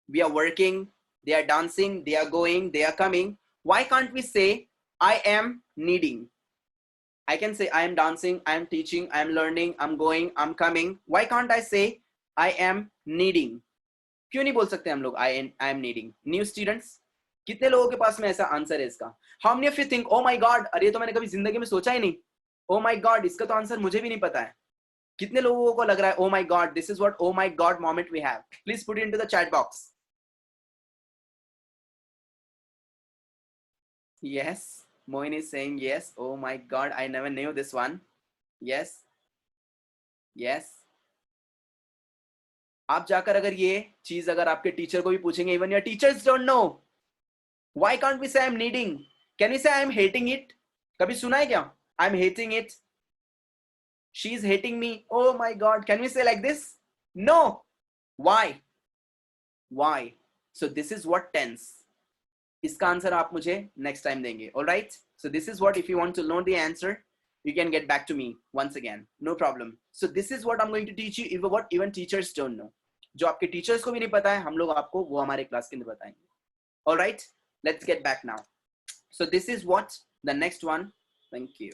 we are working, they are dancing, they are going, they are coming. Why can't we say I am needing? I can say I am dancing, I am teaching, I am learning, I'm going, I'm coming. Why can't I say I am needing? क्यों नहीं बोल सकते हम लोग I am needing? New students, कितने लोगों के पास में ऐसा आंसर है इसका? How many of you think, oh my god, अरे तो मैंने कभी जिंदगी में सोचा ही नहीं. Oh my god, इसका तो आंसर मुझे भी नहीं पता है. कितने लोगों को लग रहा है oh my god, this is what oh my god moment we have? Please put it into the chat box. Yes, Moin is saying yes. Oh my god, I never knew this one. Yes, yes. आप जाकर अगर ये चीज अगर आपके teacher को भी पूछेंगे, even your teachers don't know. Why can't we say I'm needing? Can we say I'm hating it? कभी सुना है क्या? I'm hating it. She's hating me. Oh my god, can we say like this? No. Why? Why? So this is what tense. इसका answer आप मुझे next time देंगे. Alright, so this is what, if you want to know the answer you can get back to me once again, no problem. So this is what I'm going to teach you, even what even teachers don't know. जो आपके teachers को भी नहीं पता है, हम लोग आपको वो हमारे क्लास के अंदर बताएंगे. Alright, let's get back now. So this is what the next one. Thank you.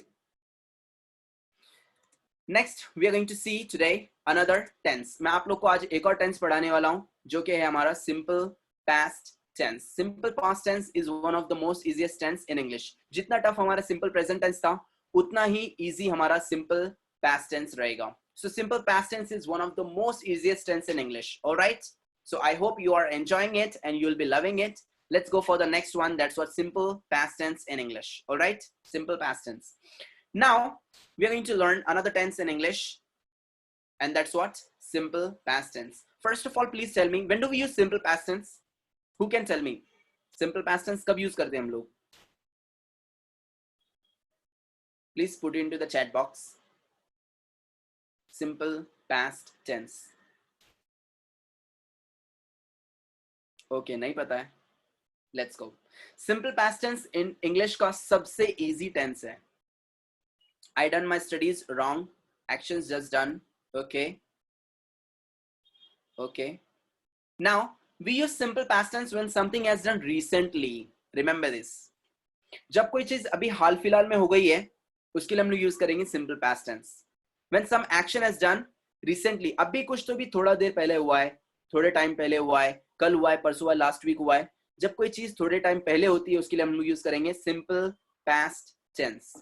Next we are going to see today another tense. मैं आप लोग को आज एक और टेंस पढ़ाने वाला हूं जो कि है हमारा simple past tense. Simple past tense is one of the most easiest tense in English. जितना टफ हमारा simple present tense था, उतना ही easy हमारा simple past tense रहेगा. So simple past tense is one of the most easiest tense in English. All right. So I hope you are enjoying it and you'll be loving it. Let's go for the next one. That's what simple past tense in English. All right. Simple past tense. Now we are going to learn another tense in English, and that's what simple past tense. First of all, please tell me, when do we use simple past tense? Who can tell me? Simple past tense कब use करते हैं हम लोग? Please put it into the chat box. Simple past tense. Okay, नहीं पता है. Let's go. Simple past tense in English का सबसे easy tense है. I done my studies wrong. Actions just done. Okay. Okay. Now We use simple past tense when something has done recently. Remember this. जब कोई चीज अभी हाल फिलहाल में हो गई है उसके लिए हम लोग यूज करेंगे simple past tense. When some action has done recently, अभी कुछ तो भी थोड़ा देर पहले हुआ है, थोड़े टाइम पहले हुआ है, कल हुआ है, परसों हुआ है, लास्ट वीक हुआ है. जब कोई चीज थोड़े टाइम पहले होती है उसके लिए हम लोग यूज करेंगे simple past tense.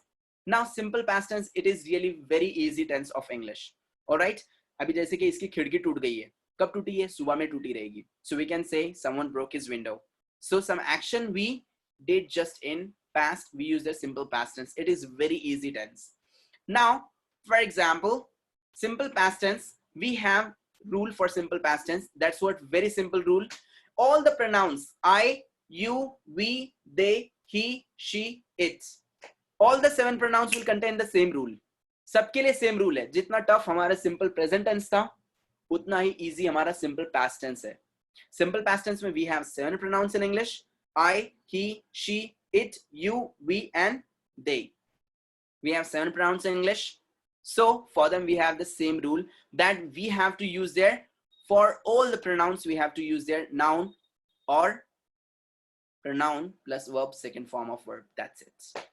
Now simple past tense, it is really very easy tense of English. Alright, अभी जैसे कि इसकी खिड़की टूट गई है, कब टूटी है? सुबह में टूटी रहेगी. So we can say someone broke his window. So some action we did just in past, we use the simple past tense. It is very easy tense. Now, for example, simple past tense, we have rule for simple past tense. That's what very simple rule. All the pronouns I, you, we, they, he, she, it. All the 7 pronouns will contain the same rule. सबके लिए same rule है. जितना tough हमारा simple present tense था उतना ही easy हमारा simple past tense है. Simple past tense में we have 7 pronouns in English. I, he, she, it, you, we, and they. We have 7 pronouns in English. So for them we have the same rule that we have to use their, for all the pronouns we have to use their noun or pronoun plus verb second form of verb. That's it.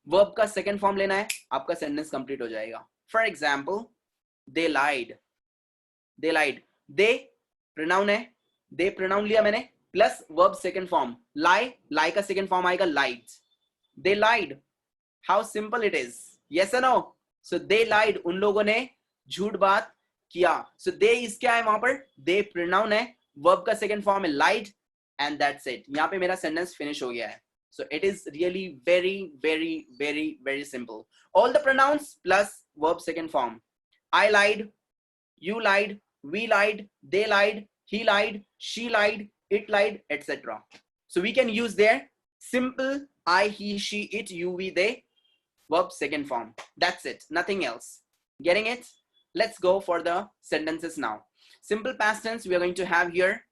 Verb का second form लेना है, आपका sentence complete हो जाएगा. For example, they lied. They lied. They pronoun है, they pronoun लिया मैंने plus verb second form. Lie, lie का second form आएगा lied. They lied. How simple it is. Yes or no? So they lied. उन लोगों ने झूठ बात किया. So they is क्या है वहां पर? They pronoun है, verb का second form है lied, and that's it. यहाँ पे मेरा sentence finish हो गया है. So it is really very, very, very, very simple. All the pronouns plus verb second form. I lied, you lied, we lied, they lied, he lied, she lied, it lied, etc. So we can use their simple I, he, she, it, you, we, they, verb second form. That's it, nothing else. Getting it? Let's go for the sentences now. Simple past tense, we are going to have here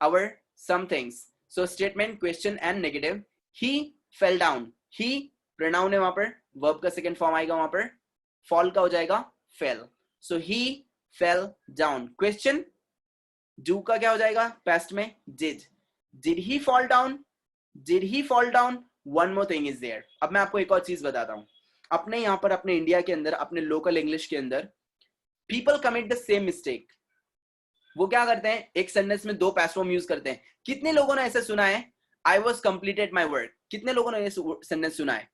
our some things. So statement, question and negative. He fell down. He pronoun है वहां पर, verb का second form आएगा वहां पर, fall का हो जाएगा fell. So he fell down. Question, do का क्या हो जाएगा past में? Did. Did he fall down? Did he fall down? One more thing is there. अब मैं आपको एक और चीज बताता हूं. अपने यहाँ पर, अपने इंडिया के अंदर, अपने लोकल इंग्लिश के अंदर people commit the same mistake. वो क्या करते हैं? एक सेंटेंस में 2 past form यूज करते हैं. कितने लोगों ने ऐसा सुना है? I was completed my work. कितने लोगों ने ये सेंटेंस सुना है?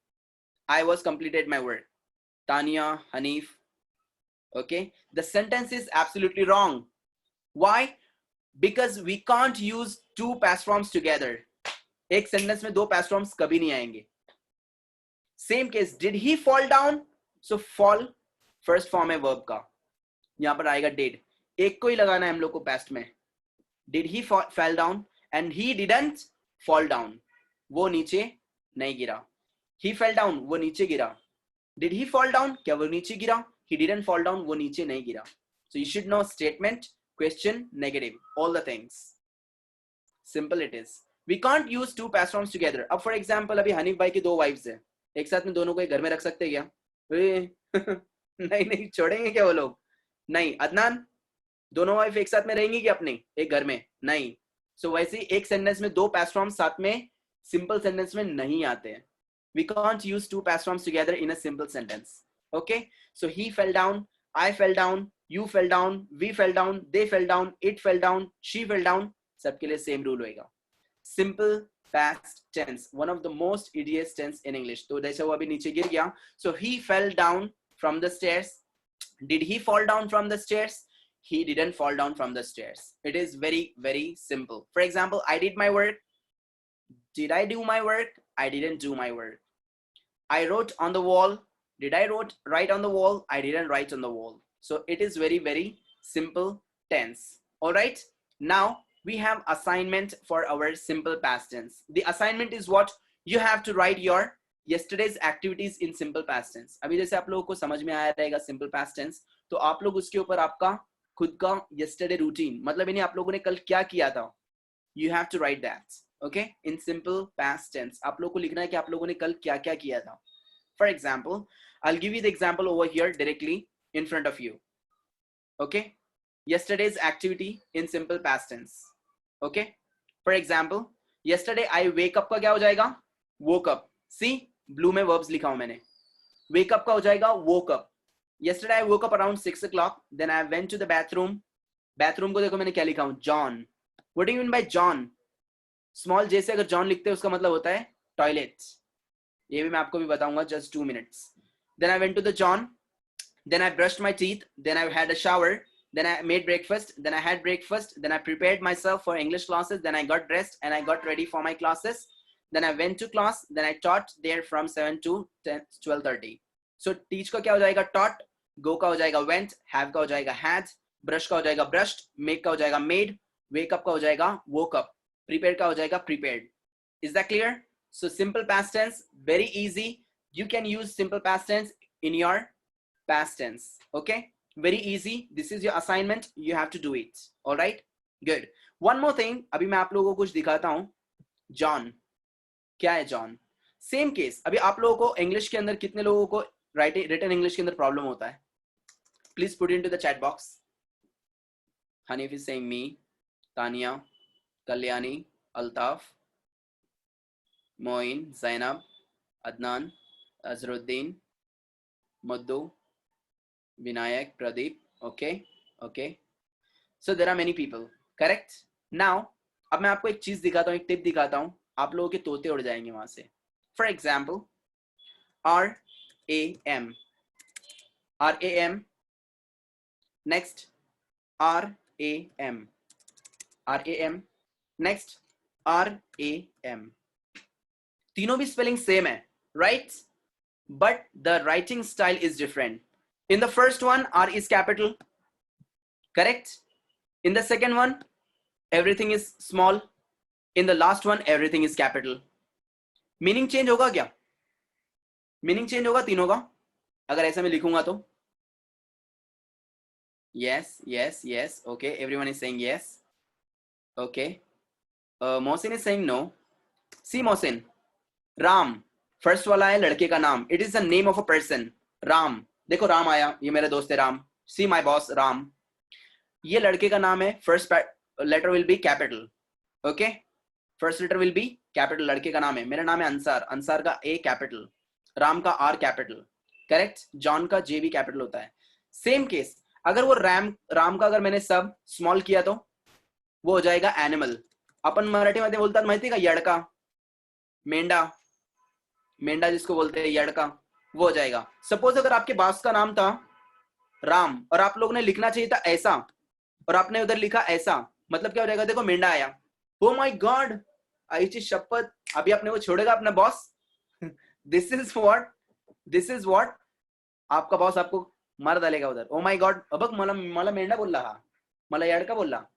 I was completed my work. Tanya, Hanif. Okay, the sentence is absolutely wrong. Why? Because we can't use 2 past forms together. एक सेंटेंस में 2 past forms कभी नहीं आएंगे. Same case. Did he fall down? So fall first form है verb का. यहाँ पर आएगा did. एक को ही लगाना है हम लोग को past में. Did he fall down? And he didn't fall down. वो नीचे नहीं गिरा. He fell down. वो नीचे गिरा. Did he fall down? क्या वो नीचे गिरा? He didn't fall down. वो नीचे नहीं गिरा. So you should know statement, question, negative, all the things. Simple it is. We can't use 2 past forms together. अब for example अभी हनीफ भाई की 2 wives है. एक साथ में दोनों को एक घर में रख सकते हैं क्या? नहीं नहीं, छोड़ेंगे क्या वो लोग? नहीं. अदनान, दोनों वाइफ एक साथ में रहेंगी क्या अपने एक घर में? नहीं. So वैसे एक सेंटेंस में 2 past forms साथ में सिंपल सेंटेंस में नहीं आते हैं. We can't use 2 past forms together in a simple sentence. Okay? So he fell down, I fell down, you fell down, we fell down, they fell down, it fell down, she fell down. सबके लिए same rule होएगा. Simple past tense, one of the most easiest tense in English. तो जैसे वो अभी नीचे गिर गया. So he fell down from the stairs. Did he fall down from the stairs? He didn't fall down from the stairs. It is very, very simple. For example, I did my work. Did I do my work? I didn't do my work. I wrote on the wall. Did I write on the wall? I didn't write on the wall. So it is very, very simple tense. All right. Now we have assignment for our simple past tense. The assignment is what? You have to write your yesterday's activities in simple past tense. अभी जैसे आप लोगों को समझ में आया रहेगा simple past tense, तो आप लोग उसके ऊपर आपका खुद का yesterday routine, मतलब इन्हें आप लोगों ने कल क्या किया था, you have to write that. Okay, in simple past tense आप लोग को लिखना है कि आप लोगों ने कल क्या क्या किया था. For example, I'll give you the example over here directly in front of you. Okay, yesterday's activity in simple past tense. Okay, for example yesterday I wake up का क्या हो जाएगा? woke up. See, ब्लू में verbs लिखा हूं मैंने. wake up का हो जाएगा woke up. yesterday I woke up around 6 o'clock, then I went to the bathroom. bathroom को देखो मैंने क्या लिखा हूं? John. what do you mean by John? Small जे से अगर जॉन लिखते हैं उसका मतलब होता है टॉयलेट. ये भी मैं आपको भी बताऊंगा, just 2 minutes. then I went to the John, then I brushed my teeth, then I had a shower, then I made breakfast, then I had breakfast, then I prepared myself for English classes, then I got dressed and I got ready for my classes, then I went to class, then I taught there from 7 to 12:30. so teach का क्या हो जाएगा? taught. go का हो जाएगा went, have का हो जाएगा had, brush का हो जाएगा brushed, make का हो जाएगा made, wake up का हो जाएगा woke up, prepare का हो जाएगा prepared. is that clear? so simple past tense, very easy. you can use simple past tense in your past tense. okay, very easy. this is your assignment, you have to do it. all right, good. one more thing, अभी मैं आप लोगों को कुछ दिखाता हूं. John, क्या है John? Same case. अभी आप लोगों को इंग्लिश के अंदर कितने लोगों को रिटन इंग्लिश के अंदर प्रॉब्लम होता है? Please put into the chat box. Hanif is saying me, Tanya, Kalyani, Altaf, Moin, Zainab, Adnan, Azharuddin, Maddu, Vinayak, Pradeep. okay, okay. so there are many people, correct. now अब मैं आपको एक चीज दिखाता हूँ, एक टिप दिखाता हूँ, आप लोगों के तोते उड़ जाएंगे वहां से. For example RAM, RAM, next RAM, RAM, next RAM. तीनों भी स्पेलिंग सेम है, right, but the writing style is different. In the first one, R is capital, correct. In the second one, everything is small. In the last one, everything is capital. Meaning change होगा क्या? Meaning change होगा तीनों का अगर ऐसा मैं लिखूंगा तो? Yes, yes, yes. Okay, everyone is saying yes. Okay. Mohsin is saying no. See Mohsin, Ram, first वाला है लड़के का नाम. It is the name of a person. Ram. देखो राम आया, ये मेरा दोस्त है Ram. See my boss Ram, ये लड़के का नाम है. First letter will be capital. Okay, first letter will be capital. लड़के का नाम है, मेरा नाम है अंसार, अंसार का ए कैपिटल, राम का आर कैपिटल, करेक्ट. जॉन का जे भी कैपिटल होता है. सेम केस, अगर वो राम का अगर मैंने सब स्मॉल किया तो वो हो जाएगा एनिमल. अपन मराठी मध्ये बोलतात माहिती का, यड़का, मेंढा, मेंढा जिसको बोलते हैं यड़का, वो हो जाएगा. सपोज अगर आपके बॉस का नाम था राम और आप लोगों ने लिखना चाहिए था ऐसा और आपने उधर लिखा ऐसा, मतलब क्या हो जाएगा? देखो मेंढा आया. ओ माय गॉड, आईची शपथ, अभी अपने वो छोड़ेगा अपना बॉस? दिस इज व्हाट आपका बॉस आपको मार डालेगा उधर. ओ माय गॉड, अब मला मेंढा बोल रहा, मला यड़का बोल रहा.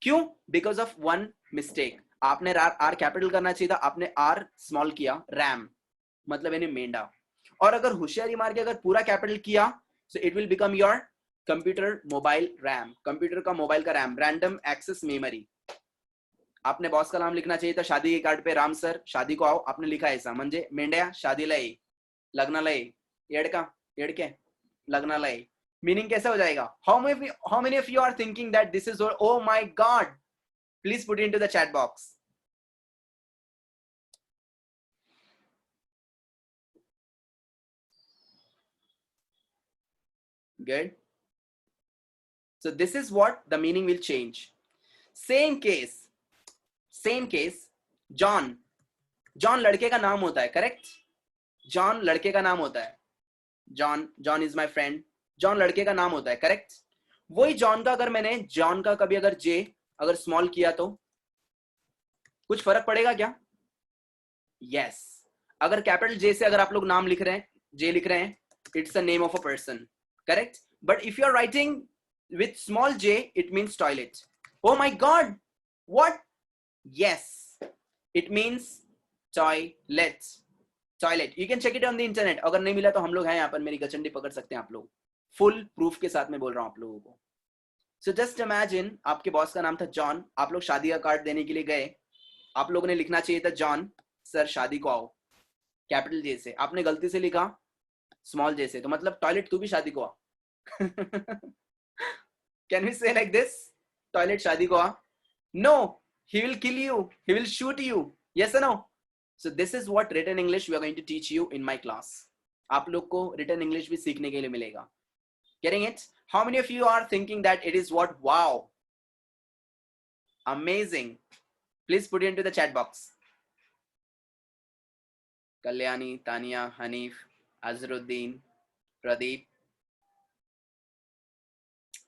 क्यों? Because of one mistake. आपने आर कैपिटल करना चाहिए था, आपने आर स्मॉल किया, रैम मतलब यानी मेंढा. और अगर होशियारी मार के अगर पूरा कैपिटल किया, so it will become your computer mobile RAM. Computer का मोबाइल का रैम, रैंडम एक्सेस मेमोरी. आपने बॉस का नाम लिखना चाहिए था शादी के कार्ड पे, राम सर शादी को आओ, आपने लिखा ऐसा, म्हणजे मेंढ्या शादीला ये, लग्नाला ये, येडका येडके लग्नाला ये. मीनिंग कैसा हो जाएगा? How many of you are thinking that this is, oh my god, please put into the chat box. Good. So this is what the meaning will change. Same case, John, John लड़के का नाम होता है, correct. John लड़के का नाम होता है. John is my friend. John लड़के का नाम होता है, correct. वही John का अगर मैंने John का कभी अगर J अगर स्मॉल किया तो कुछ फर्क पड़ेगा क्या? Yes. अगर कैपिटल J से अगर आप लोग नाम लिख रहे हैं, J लिख रहे हैं, it's the name of a person, correct. But if you are writing with small j, it means toilet. Oh my god, what? Yes, it means toilet. You can check it on the internet. अगर नहीं मिला तो हम लोग हैं यहाँ पर, मेरी गचंडी पकड़ सकते हैं आप लोग. फुल प्रूफ के साथ में बोल रहा हूँ आप लोगों को. So just imagine, आपके बॉस का नाम था जॉन, आप लोग शादी का कार्ड देने के लिए गए, आप लोगों ने लिखना चाहिए था जॉन सर शादी को आओ, कैपिटल जे से. आपने गलती से लिखा स्मॉल जे से, तो मतलब टॉयलेट तू भी शादी को आ. Can we say like this? Toilet शादी को आ? No, he will kill you, he will shoot you. Yes or no? So this is what written English we are going to teach you in my class. आप लोग को written English भी सीखने के लिए मिलेगा. Getting it? How many of you are thinking that it is what? Wow, amazing. Please put it into the chat box. Kalyani, Tania, Hanif, Azruddin, Pradeep,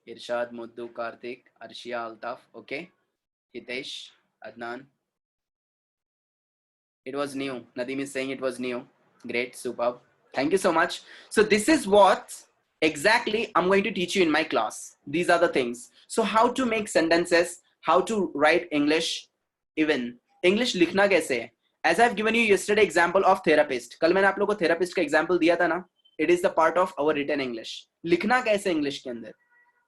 Irshad, Muddu, Karthik, Arshia, Altaf, okay, Hitesh, Adnan. It was new. Nadeem is saying it was new. Great, superb. Thank you so much. So this is what exactly I'm going to teach you in my class. These are the things. So how to make sentences, how to write English, even English लिखना कैसे है. As I've given you yesterday example of therapist. कल मैंने आप लोगों को therapist का example दिया था ना. It is the part of our written English. लिखना कैसे English के अंदर.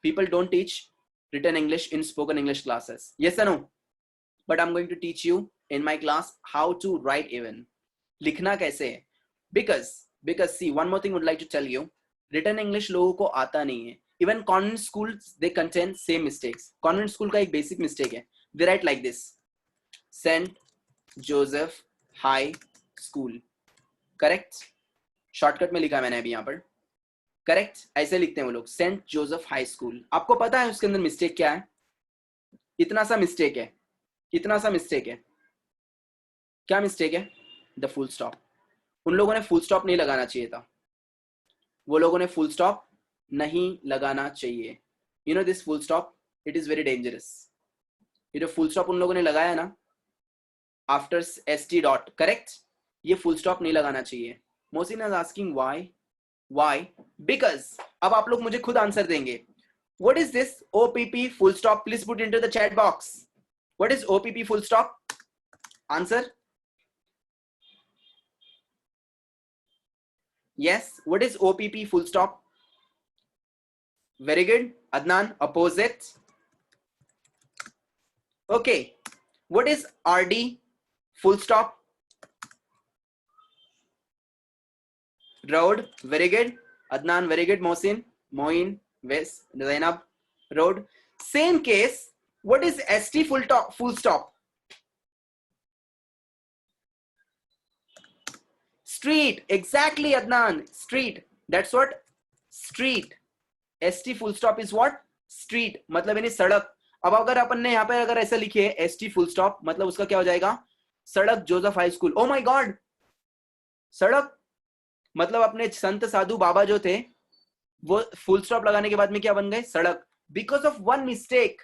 People don't teach written English in spoken English classes. Yes or no? But I'm going to teach you in my class how to write even. लिखना कैसे है. Because see, one more thing I would like to tell you. Written English लोगों को आता नहीं है. Even convent schools, they contain same mistakes. Convent school का एक basic mistake है. They write like this. St. Joseph High School. Correct? Shortcut में लिखा मैंने अभी यहाँ पर. Correct? ऐसे लिखते हैं वो लोग. St. Joseph High School. आपको पता है उसके अंदर मिस्टेक क्या है? इतना सा मिस्टेक है. इतना सा मिस्टेक है. क्या मिस्टेक है? The full stop. उन लोगों ने फुल स्टॉप नहीं लगाना चाहिए था. वो लोगों ने फुल स्टॉप नहीं लगाना चाहिए. You know this full stop, it is very dangerous. ये जो फुल स्टॉप उन लोगों ने लगाया ना आफ्टर st डॉट, करेक्ट, ये फुल स्टॉप नहीं लगाना चाहिए. Mohsin is asking why because अब आप लोग मुझे खुद आंसर देंगे. What is this OPP full stop? Please put into the chat box. What is OPP full stop? Answer. Yes, what is OPP full stop? Very good. Adnan, opposite. Okay, what is RD full stop? Road. Very good. Adnan, very good. Mohsin, Moin, Wes, Zainab, road. Same case, what is ST full stop? Street. Exactly, Adnan. Street. That's what street. ST full stop is what? Street. मतलब यानी सड़क. अब अगर अपन ने यहाँ पे अगर ऐसा लिखे ST full stop, मतलब उसका क्या हो जाएगा? सड़क Joseph high school. Oh my God. सड़क मतलब अपने संत साधु बाबा जो थे वो फुल स्टॉप लगाने के बाद में क्या बन गए? सड़क. Because of one mistake.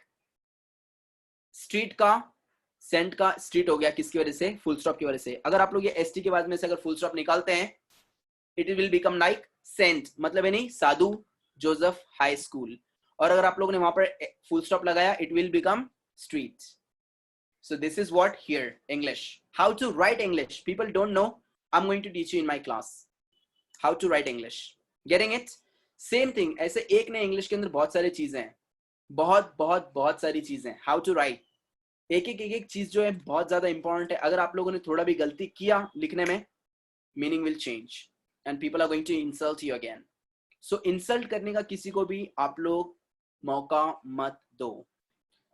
Street का सेंट का स्ट्रीट हो गया. किसकी वजह से? फुल स्टॉप की वजह से. अगर आप लोग ये ST के बाद में से अगर फुल स्टॉप निकालते हैं, it will become like saint, मतलब यानी साधु जोसेफ हाई स्कूल. और अगर आप लोगों ने वहां पर फुल स्टॉप लगाया, it will become street. So this is what here English. How to write English. People don't know. I am going to teach you in my class how to write English. Getting it? Same thing. ऐसे एक ने English के अंदर बहुत सारी चीजें हैं. बहुत सारी चीजें. How to write. एक चीज जो है बहुत ज्यादा इंपॉर्टेंट है. अगर आप लोगों ने थोड़ा भी गलती किया लिखने में, meaning will change and people are going to insult you again. So insult करने का किसी को भी आप लोग मौका मत दो.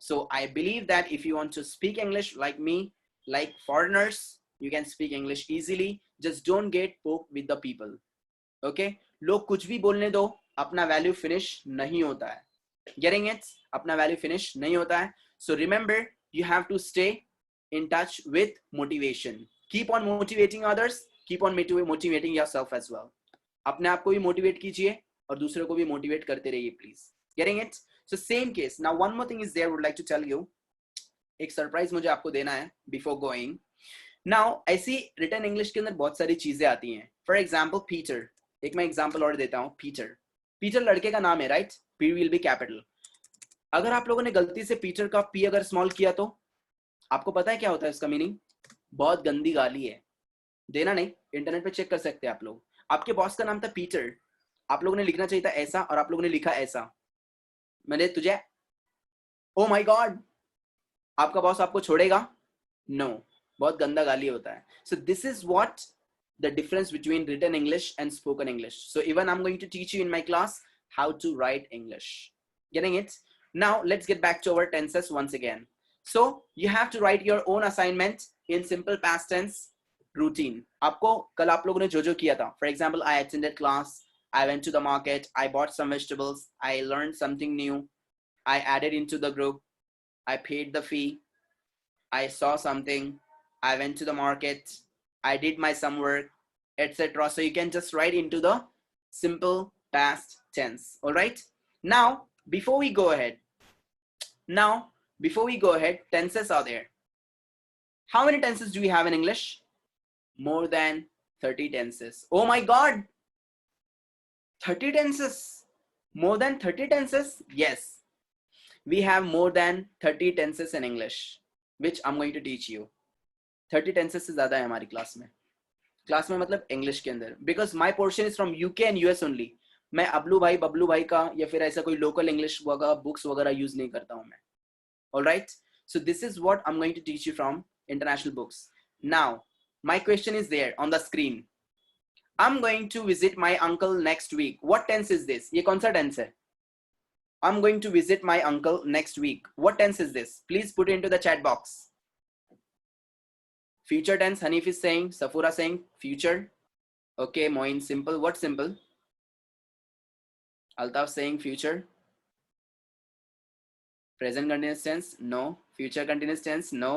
So I believe that if you want to speak English like me, like foreigners, you can speak English easily. Just don't get poke with the people. Okay, लोग कुछ भी बोलने दो, अपना वैल्यू फिनिश नहीं होता है. Getting it? अपना वैल्यू फिनिश नहीं होता है. So remember, you have to stay in touch with motivation. Keep on motivating others. Keep on motivating yourself as well. अपने आप को भी motivate कीजिए और दूसरों को भी motivate करते रहिए, please. Getting it? So same case. Now one more thing is there. Would like to tell you. एक surprise मुझे आपको देना है before going. Now ऐसी written English के अंदर बहुत सारी चीजें आती हैं. For example, Peter. एक मैं example और देता हूँ. Peter. Peter लड़के का नाम है, right? P will be capital. अगर आप लोगों ने गलती से पीटर का P अगर स्मॉल किया तो आपको पता है क्या होता है उसका मीनिंग? बहुत गंदी गाली है. देना नहीं, इंटरनेट पे चेक कर सकते हैं आप लोग. आपके बॉस का नाम था पीटर, आप लोगों ने लिखना चाहिए था ऐसा और आप लोगों ने लिखा ऐसा. मैंने तुझे, ओ माय गॉड, आपका बॉस आपको छोड़ेगा? नो. बहुत गंदा गाली होता है. So this is what the difference between written English and spoken English. So even I am going to teach you in my class how to write English. Getting it? Now let's get back to our tenses once again. So you have to write your own assignment in simple past tense routine. आपको कल आप लोगों ने जो किया था, for example, I attended class, I went to the market, I bought some vegetables, I learned something new, I added into the group, I paid the fee, I saw something, I went to the market, I did my some work, etc. So you can just write into the simple past tense. All right. Now, before we go ahead, tenses are there. How many tenses do we have in English? More than 30 tenses. Oh my God. 30 tenses. More than 30 tenses? Yes. We have more than 30 tenses in English, which I'm going to teach you. 30 tenses से ज़्यादा है हमारी class में मतलब English के अंदर, because my portion is from UK and US only. मैं बबलू भाई का या फिर ऐसा कोई लोकल इंग्लिश वगैरह बुक्स वगैरह यूज नहीं करता हूं मैं. Alright, so this is what I am going to teach you from international books. Now my question is there on the screen. I am going to visit my uncle next week. What tense is this? ये कौन सा tense है? I am going to visit my uncle next week. What tense is this? Please put it into the chat box. Future tense, Hanif is saying, Safura saying future. Okay, Moin, simple. What simple? Altaf saying future. Present continuous tense, no. Future continuous tense, no.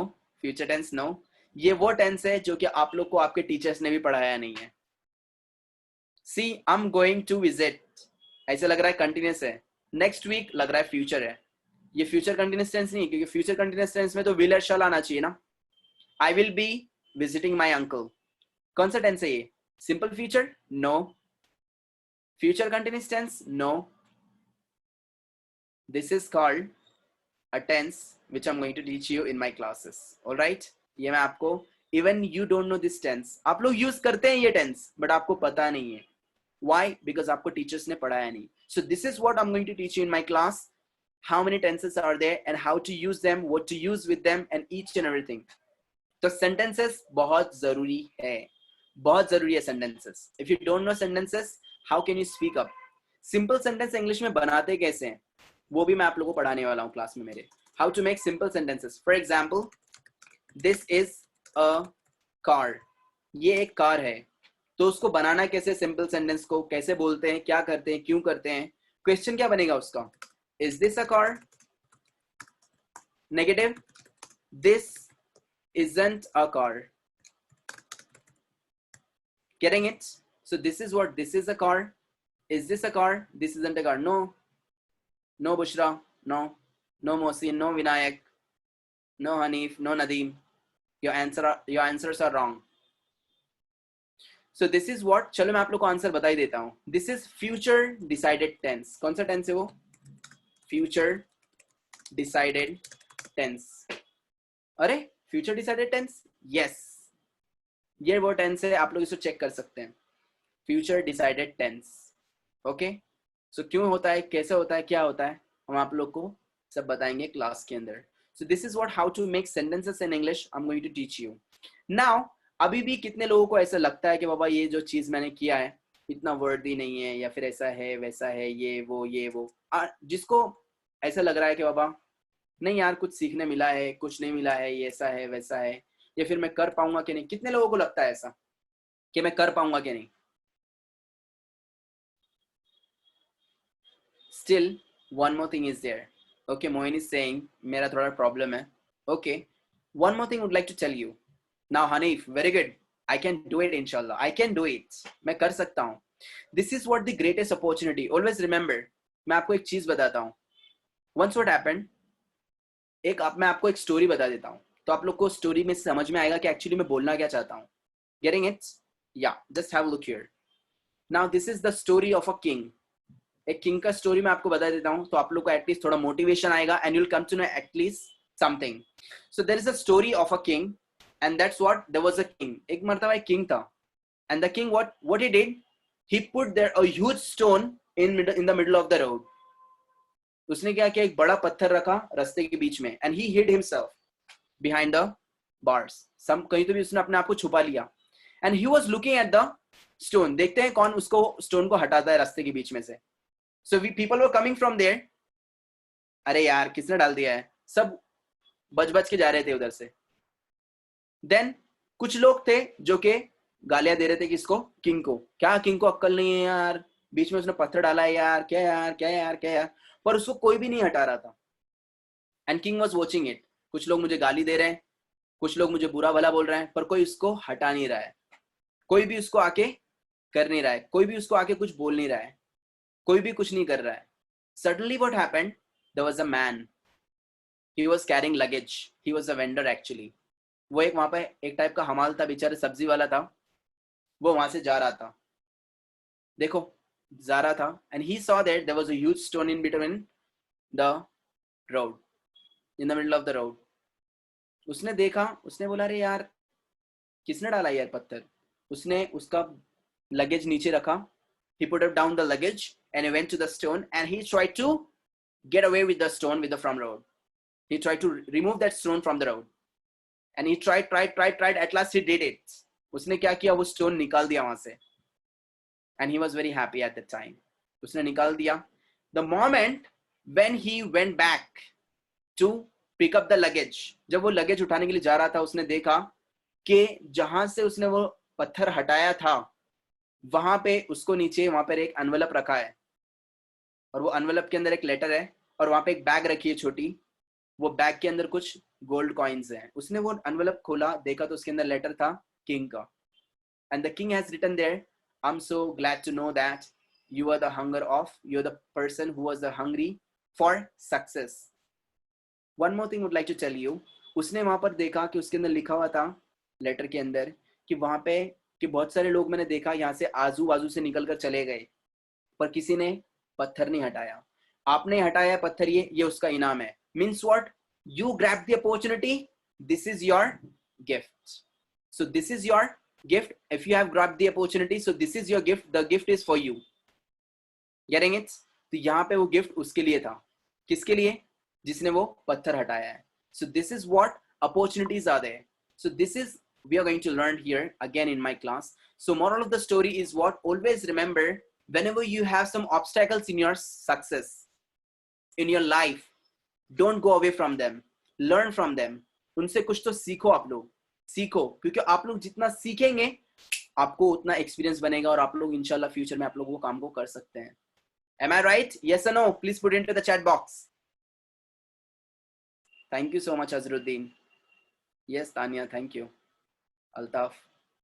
Future tense, no. ये वो tense है जो कि आप लोग को आपके teachers ने भी पढ़ाया नहीं है. See, I'm going to visit. ऐसे लग रहा है continuous है. Next week लग रहा है future है. ये future continuous tense नहीं है, क्योंकि future continuous tense में तो will or shall आना चाहिए ना. I will be visiting my uncle. कौन सा टेंस है ये? Simple future? No. Future continuous tense? No. This is called a tense which I'm going to teach you in my classes. All right? ये मैं आपको, even you don't know this tense. आप लोग use करते हैं ये tense, but आपको पता नहीं है. Why? Because आपको teachers ने पढ़ाया नहीं. So this is what I'm going to teach you in my class. How many tenses are there and how to use them, what to use with them, and each and everything. तो sentences बहुत जरूरी है sentences. If you don't know sentences, how can you speak up? Simple sentence English में बनाते कैसे हैं वो भी मैं आप लोगों को पढ़ाने वाला हूँ क्लास में मेरे. How to make simple sentences. For example, this is a car. ये एक कार है, तो उसको बनाना कैसे? सिंपल सेंटेंस को कैसे बोलते हैं, क्या करते हैं, क्यों करते हैं? क्वेश्चन क्या बनेगा उसका? Is this a car? Negative. This isn't a car. Getting it? So this is what this is a car. Is this a car? This isn't a car. No. No Bushra. No. No Mohsin. No Vinayak. No Hanif. No Nadeem. Your answers are wrong. So this is what, चलो मैं आप लोग को answer बता ही देता हूँ. This is future decided tense. कौन सा tense है वो? Future decided tense. अरे फ्यूचर डिसाइडेड टेंस? यस, ये वो टेंस है, आप लोग इसको चेक कर सकते हैं. Future decided tense. Okay, so क्यों होता है, कैसे होता है, क्या होता है, हम आप लोग को सब बताएंगे क्लास के अंदर. So this is what how to make sentences in English I am going to teach you. Now अभी भी कितने लोगों को ऐसा लगता है कि बाबा ये जो चीज मैंने किया है इतना वर्दी नहीं है, या फिर ऐसा है वैसा है, ये वो. जिसको ऐसा लग रहा है कि बाबा नहीं यार कुछ सीखने मिला है, कुछ नहीं मिला है, ये ऐसा है वैसा है, या फिर मैं कर पाऊंगा कि नहीं, कितने लोगों को लगता है ऐसा कि मैं कर पाऊंगा कि नहीं? Still one more thing is there. Okay, Moin is saying मेरा थोड़ा प्रॉब्लम है. Okay, one more thing would like to tell you. Now Hanif, very good. I can do it inshallah. I can do it. मैं कर सकता हूँ. This is what the greatest opportunity. Always remember. मैं आपको एक चीज बताता हूँ. Once what happened? मैं आपको एक स्टोरी बता देता हूँ, तो आप लोग को स्टोरी में समझ में आएगा कि एक्चुअली मैं बोलना क्या चाहता हूँ. Getting it? Yeah, just have a look here. Now this is the story of a king. एक किंग का स्टोरी मैं आपको बता देता हूँ, तो आप लोग को एटलीस्ट थोड़ा मोटिवेशन आएगा and you'll come to know at least something. So there is a story of a king and that's what there was a king. एक मर्तबा एक king था and the king what he did? He put there a huge stone in the middle of the road. उसने क्या किया? एक बड़ा पत्थर रखा रास्ते के बीच में and he hid himself behind the bars. कहीं तो भी उसने अपने आप को छुपा लिया and he was looking at the stone. देखते हैं कौन उसको स्टोन को हटाता है रास्ते के बीच में से. So people were coming from there. अरे यार किसने डाल दिया है? सब बच बच के जा रहे थे उधर से। देन कुछ लोग थे जो के गालियां दे रहे थे किसको, किंग को, क्या किंग को अक्ल नहीं है यार, बीच में उसने पत्थर डाला है यार, क्या यार क्या यार क्या यार, पर उसको कोई भी नहीं हटा रहा था। And king was watching it, कुछ लोग मुझे गाली दे रहे हैं, कुछ लोग मुझे बुरा भला बोल रहे हैं, पर कोई उसको हटा नहीं रहा है, कोई भी उसको आके कर नहीं रहा है, कोई भी उसको आके कुछ बोल नहीं रहा है, कोई भी कुछ नहीं कर रहा है। Suddenly what happened, there was a man, he was carrying luggage, he was a vendor actually. वो एक वहां पे एक टाइप का हमाल था, बेचारे सब्जी वाला था, वो वहां से जा रहा था, देखो जा रहा था, and he saw that there was a huge stone in between the road, in the middle of the road. उसने देखा, उसने बोला अरे यार किसने डाला यार पत्थर, उसने उसका लगेज नीचे रखा, he put up down the luggage and he went to the stone and he tried to get away with the stone with the from road, he tried to remove that stone from the road and he tried at last he did it, उसने क्या किया, वो stone निकाल दिया वहां से, and he was very happy at that time, उसने निकाल दिया। the moment when he went back to pick up the luggage, जब वो लगेज उठाने के लिए जा रहा था, उसने देखा कि जहां से उसने वो पत्थर हटाया था वहां पे उसको नीचे वहां पर एक एनवेलप रखा है, और वो एनवेलप के अंदर एक लेटर है, और वहां पे एक बैग रखी है छोटी, वो बैग के अंदर कुछ गोल्ड कॉइन्स हैं। उसने वो एनवेलप खोला, देखा तो उसके अंदर लेटर था किंग का, and the king has written there, I am so glad to know that you are the hunger of, you are the person who was the hungry for success. One more thing would like to tell you, उसने वहां पर देखा कि उसके अंदर लिखा हुआ था लेटर के अंदर कि वहां पे कि बहुत सारे लोग मैंने देखा यहाँ से आजू बाजू से निकल कर चले गए, पर किसी ने पत्थर नहीं हटाया, आपने हटाया पत्थर, ये उसका इनाम है। Means what, you grab the opportunity, this is your gift, so this is your gift, if you have grab the opportunity, so this is your gift, the gift is for you, getting it. तो यहाँ पे वो gift उसके लिए था, किसके लिए, जिसने वो पत्थर हटाया है। So this is what opportunities are there, so this is we are going to learn here again in my class. So moral of the story is what, always remember, whenever you have some obstacles in your success in your life, don't go away from them, learn from them, उनसे कुछ तो सीखो, आप लोग सीखो, क्योंकि आप लोग जितना सीखेंगे आपको उतना एक्सपीरियंस बनेगा, और आप लोग इंशाल्लाह फ्यूचर में आप लोग वो काम को कर सकते हैं। Am I right? Yes or no? Please put into the chat box. Thank you so much, Azruddin. Yes, Tanya, thank you. Altaf,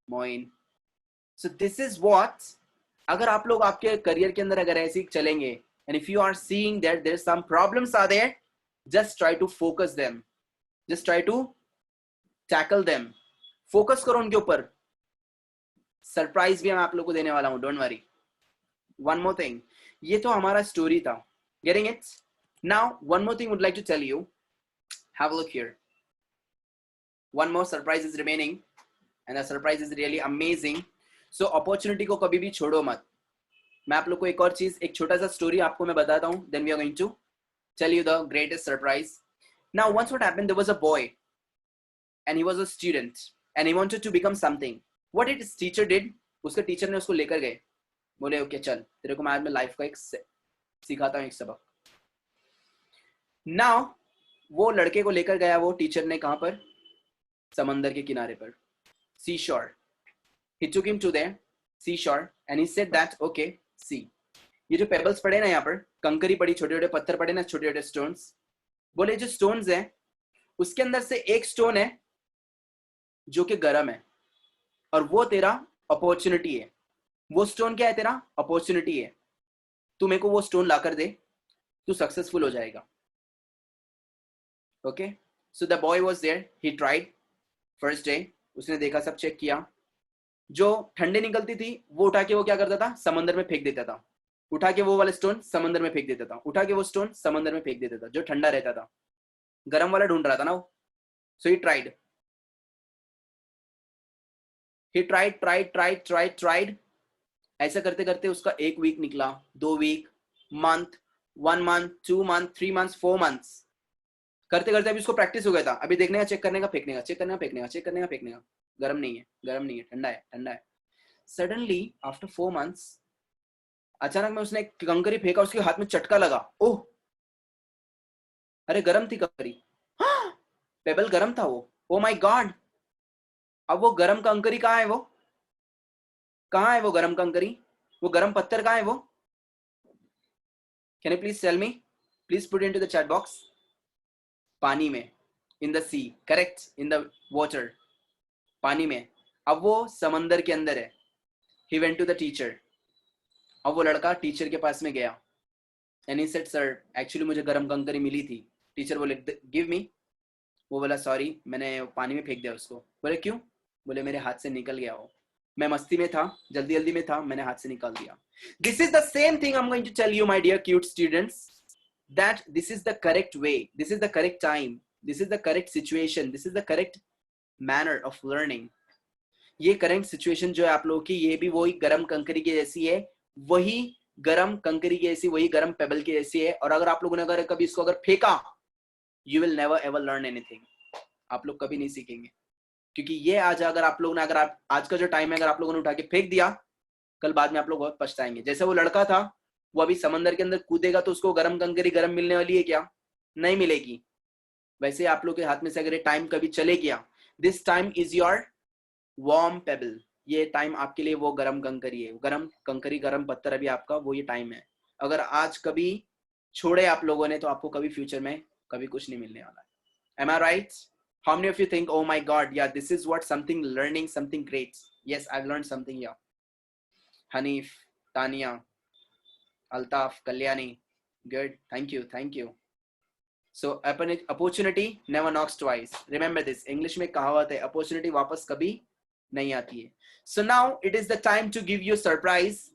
Moin. So this is what, अगर आप लोग आपके करियर के अंदर अगर ऐसे ही चलेंगे, and if you are seeing that there some problems are there, just try to focus them, just try to tackle them, focus करो उनके ऊपर। सरप्राइज भी मैं आप लोग को देने वाला हूं, don't worry. One more thing, ये तो हमारा स्टोरी था, getting it. Now one more thing would like to tell you, have a look here, one more surprise is remaining and the surprise is really amazing. So opportunity को कभी भी छोड़ो मत। मैं आप लोग को एक और चीज, एक छोटा सा स्टोरी आपको मैं बताता हूँ, then we are going to tell you the greatest surprise. Now once what happened, there was a boy and he was a student and he wanted to become something. What did his teacher did? उसके teacher ने उसको लेकर गए, बोले okay चल तेरे को मैं आज में लाइफ का एक सिखाता हूँ एक सबक। Now वो लड़के को लेकर गया वो टीचर ने, कहाँ पर, समंदर के किनारे पर, seashore. He took him to the seashore and he said that okay, see, ये जो पेबल्स पड़े ना, यहाँ पर कंकरी पड़ी, छोटे छोटे पत्थर पड़े ना, छोटे छोटे स्टोन्स, बोले जो स्टोन्स हैं उसके अंदर से एक स्टोन है जो कि गर्म है, और वो तेरा अपॉर्चुनिटी है। वो स्टोन क्या है, तेरा अपॉर्चुनिटी है, तू मेरे को वो स्टोन ला कर दे, तू सक्सेसफुल हो जाएगा। Okay, so the boy was there, he tried first day, उसने देखा, सब चेक किया, जो ठंडे निकलती थी वो उठा के वो क्या करता था, समंदर में फेंक देता था, उठा के वो वाला स्टोन समंदर में फेंक देता था, उठा के वो स्टोन समंदर में फेंक देता था, जो ठंडा रहता था, गर्म वाला ढूंढ रहा था ना वो। सो ही ट्राइड, ट्राइड, ऐसा करते करते उसका एक वीक निकला, 2 week, month, 1 month, 2 month, 3 month, 4 months, करते करते अभी उसको प्रैक्टिस हो गया था, अभी देखने का, चेक करने का, फेंकने का, चेक करने का, फेंकने का, चेक करने का, फेंकने का, गर्म नहीं है, गर्म नहीं है, ठंडा है, ठंडा है। सडनली आफ्टर 4 मंथ्स अचानक में उसने कंकरी फेंका, उसके हाथ में चटका लगा, ओह अरे गर्म थी कंकरी, हाँ! पेबल गरम था वो, ओ माय गॉड। अब वो गरम कंकरी कहाँ है? वो कहाँ है? वो गरम कंकरी, वो गरम पत्थर कहाँ है? वो can you please tell me, please put into the chat box. पानी में, in the sea, correct, in the water, पानी में। अब वो समंदर के अंदर है। He went to the teacher. अब वो लड़का टीचर के पास में गया and he said sir actually मुझे गरम कंकरी मिली थी। टीचर बोले गिव मी। वो बोला सॉरी, मैंने पानी में फेंक दिया उसको। बोले क्यों? बोले मेरे हाथ से निकल गया वो, मैं मस्ती में था, जल्दी जल्दी में था, मैंने हाथ से निकाल दिया। This is the same thing I am going to tell you my dear cute students, that this is the correct way, this is the correct time, this is the correct situation, this is the correct manner of learning. ये current situation जो है आप लोगों की, ये भी वही गरम कंकरी की जैसी है, वही गरम कंकरी की जैसी, वही गरम पेबल की जैसी है। और अगर आप लोगों ने अगर कभी इसको अगर फेंका, you will never ever learn anything. आप लोग कभी नहीं सीखेंगे, क्योंकि ये आज अगर आप लोगों ने, अगर आप आज का जो टाइम है अगर आप लोगों ने उठा के फेंक दिया, कल बाद में आप लोग बहुत पछताएंगे। जैसे वो लड़का था, वो अभी समंदर के अंदर कूदेगा तो उसको गरम कंकरी गरम मिलने वाली है क्या? नहीं मिलेगी। वैसे आप लोग के हाथ में से अगर टाइम कभी चले गया, this time is your warm payable, ये टाइम आपके लिए वो गरम कंकरी है, गरम कंकरी गरम पत्थर अभी आपका वो ये टाइम है। अगर आज कभी छोड़े आप लोगों ने तो आपको कभी फ्यूचर में कभी कुछ नहीं मिलने वाला है। Am I right? How many of you think, oh my God, yeah, this is what something learning, something great. Yes, I've learned something here. Hanif, Tania, Altaf, Kalyani, good. Thank you, thank you. So opportunity never knocks twice. Remember this. English में कहावत है, opportunity वापस कभी नहीं आती है. So now it is the time to give you surprise,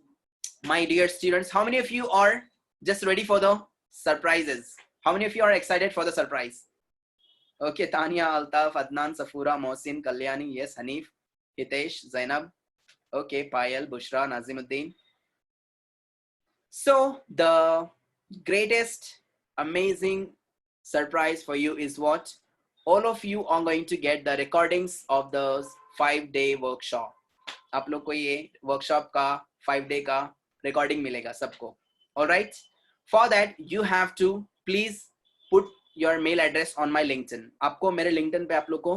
my dear students. How many of you are just ready for the surprises? How many of you are excited for the surprise? Okay, Tanya, Altaf, Adnan, Safura, Mohsin, Kalyani, yes, Hanif, Hitesh, Zainab, okay, Payal, Bushra, Nazimuddin. So the greatest amazing surprise for you is what? All of you are going to get the recordings of the 5-day workshop. आप लोग को ये workshop का 5-day का recording मिलेगा सबको. All right? For that you have to please put your mail address on my LinkedIn. आपको मेरे LinkedIn पे आप लोग को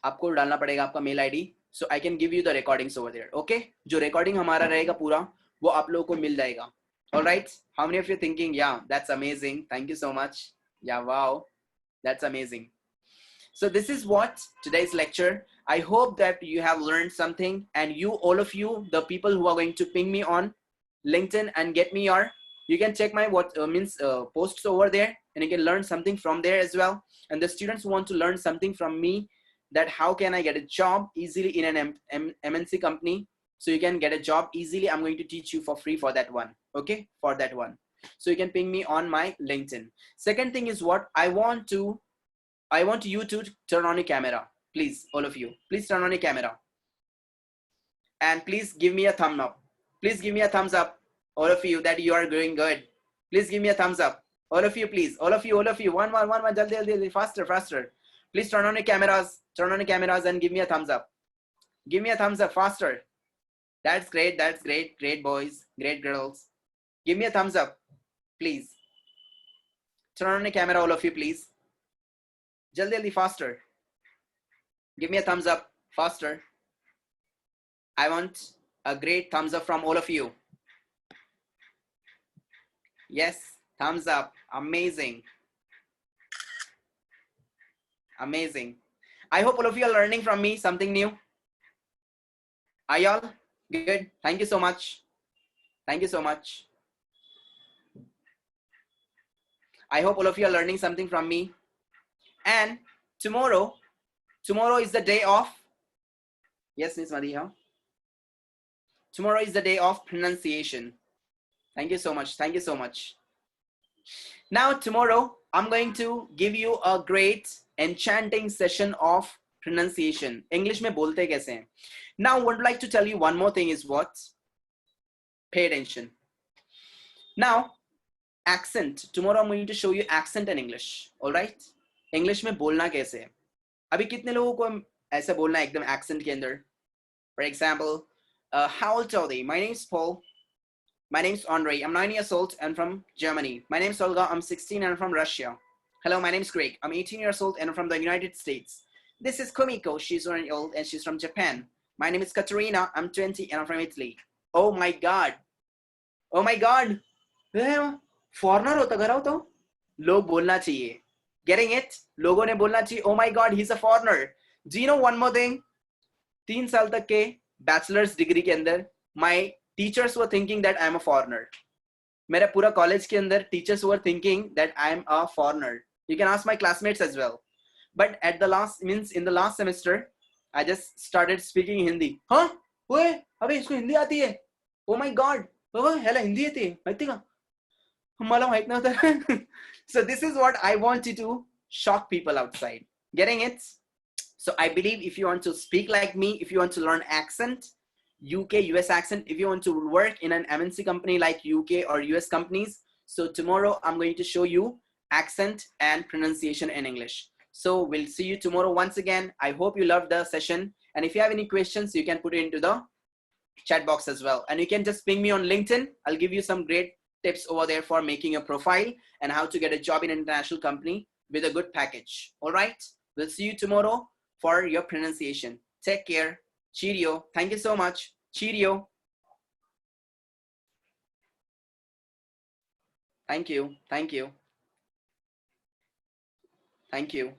आपको डालना पड़ेगा आपका mail ID, so I can give you the recordings over there. Okay? जो रिकॉर्डिंग हमारा रहेगा पूरा वो आप लोगों को मिल जाएगा. All right? How many of you thinking, yeah, that's amazing. Thank you so much. Yeah, wow. That's amazing. So this is what today's lecture. I hope that you have learned something, and you, all of you, the people who are going to ping me on LinkedIn and get me your, you can check my posts over there, and you can learn something from there as well. And the students who want to learn something from me, that how can I get a job easily in an MNC company, so you can get a job easily. I'm going to teach you for free for that one. Okay, for that one. So you can ping me on my LinkedIn. Second thing is what I want you to turn on your camera. Please, all of you, please turn on your camera. And please give me a thumb up. Please give me a thumbs up, all of you, that you are doing good. Please give me a thumbs up. All of you, please. All of you. One, jaldi, faster. Please turn on your cameras and give me a thumbs up. Give me a thumbs up, faster. That's great, great boys, great girls. Give me a thumbs up, please. Turn on your camera, all of you, please. Jaldi, faster. Give me a thumbs up, faster. I want a great thumbs up from all of you. Yes, thumbs up. Amazing. Amazing. I hope all of you are learning from me something new. Are y'all good? Thank you so much. Thank you so much. I hope all of you are learning something from me. And tomorrow is the day of, yes, Miss Maria. Tomorrow is the day of pronunciation. Thank you so much. Thank you so much. Now, tomorrow, I'm going to give you a great enchanting session of pronunciation. English में बोलते कैसे हैं? Now, I would like to tell you one more thing is what? Pay attention. Now, accent. Tomorrow, I'm going to show you accent in English. All right? English में बोलना कैसे है? अभी कितने लोगों को ऐसे बोलना है एकदम accent के अंदर? For example, how old are they? My name is Paul. My name is Andre. I'm 9 years old and from Germany. My name is Olga. I'm 16 and I'm from Russia. Hello, my name is Greg. I'm 18 years old and I'm from the United States. This is Kumiko. She's 1 year old and she's from Japan. My name is Katerina. I'm 20 and I'm from Italy. Oh my God. Oh my God. Foreigner होता घर आओ तो लोग बोलना चाहिए. Getting it? लोगों ने बोलना चाहिए. Oh my God, he's a foreigner. Do you know one more thing? 3 साल तक के बैचलर्स डिग्री के अंदर my teachers were thinking that I'm a foreigner. मेरा पूरा कॉलेज के अंदर teachers were thinking that I'm a foreigner. You can ask my classmates as well. But at the last means in the last semester, I just started speaking Hindi. हाँ, ओए, अबे इसको हिंदी आती है? Oh my God, बाबा ह्याला हिंदी येते माहिती का? मला माहित नव्हतं. So this is what I want you to shock people outside. Getting it? So I believe if you want to speak like me, if you want to learn accent, UK, US accent, if you want to work in an MNC company like UK or US companies, so tomorrow I'm going to show you accent and pronunciation in English. So we'll see you tomorrow once again. I hope you loved the session. And if you have any questions, you can put it into the chat box as well. And you can just ping me on LinkedIn. I'll give you some great tips over there for making a profile and how to get a job in an international company with a good package. All right. We'll see you tomorrow for your pronunciation. Take care. Cheerio. Thank you so much. Cheerio. Thank you. Thank you. Thank you.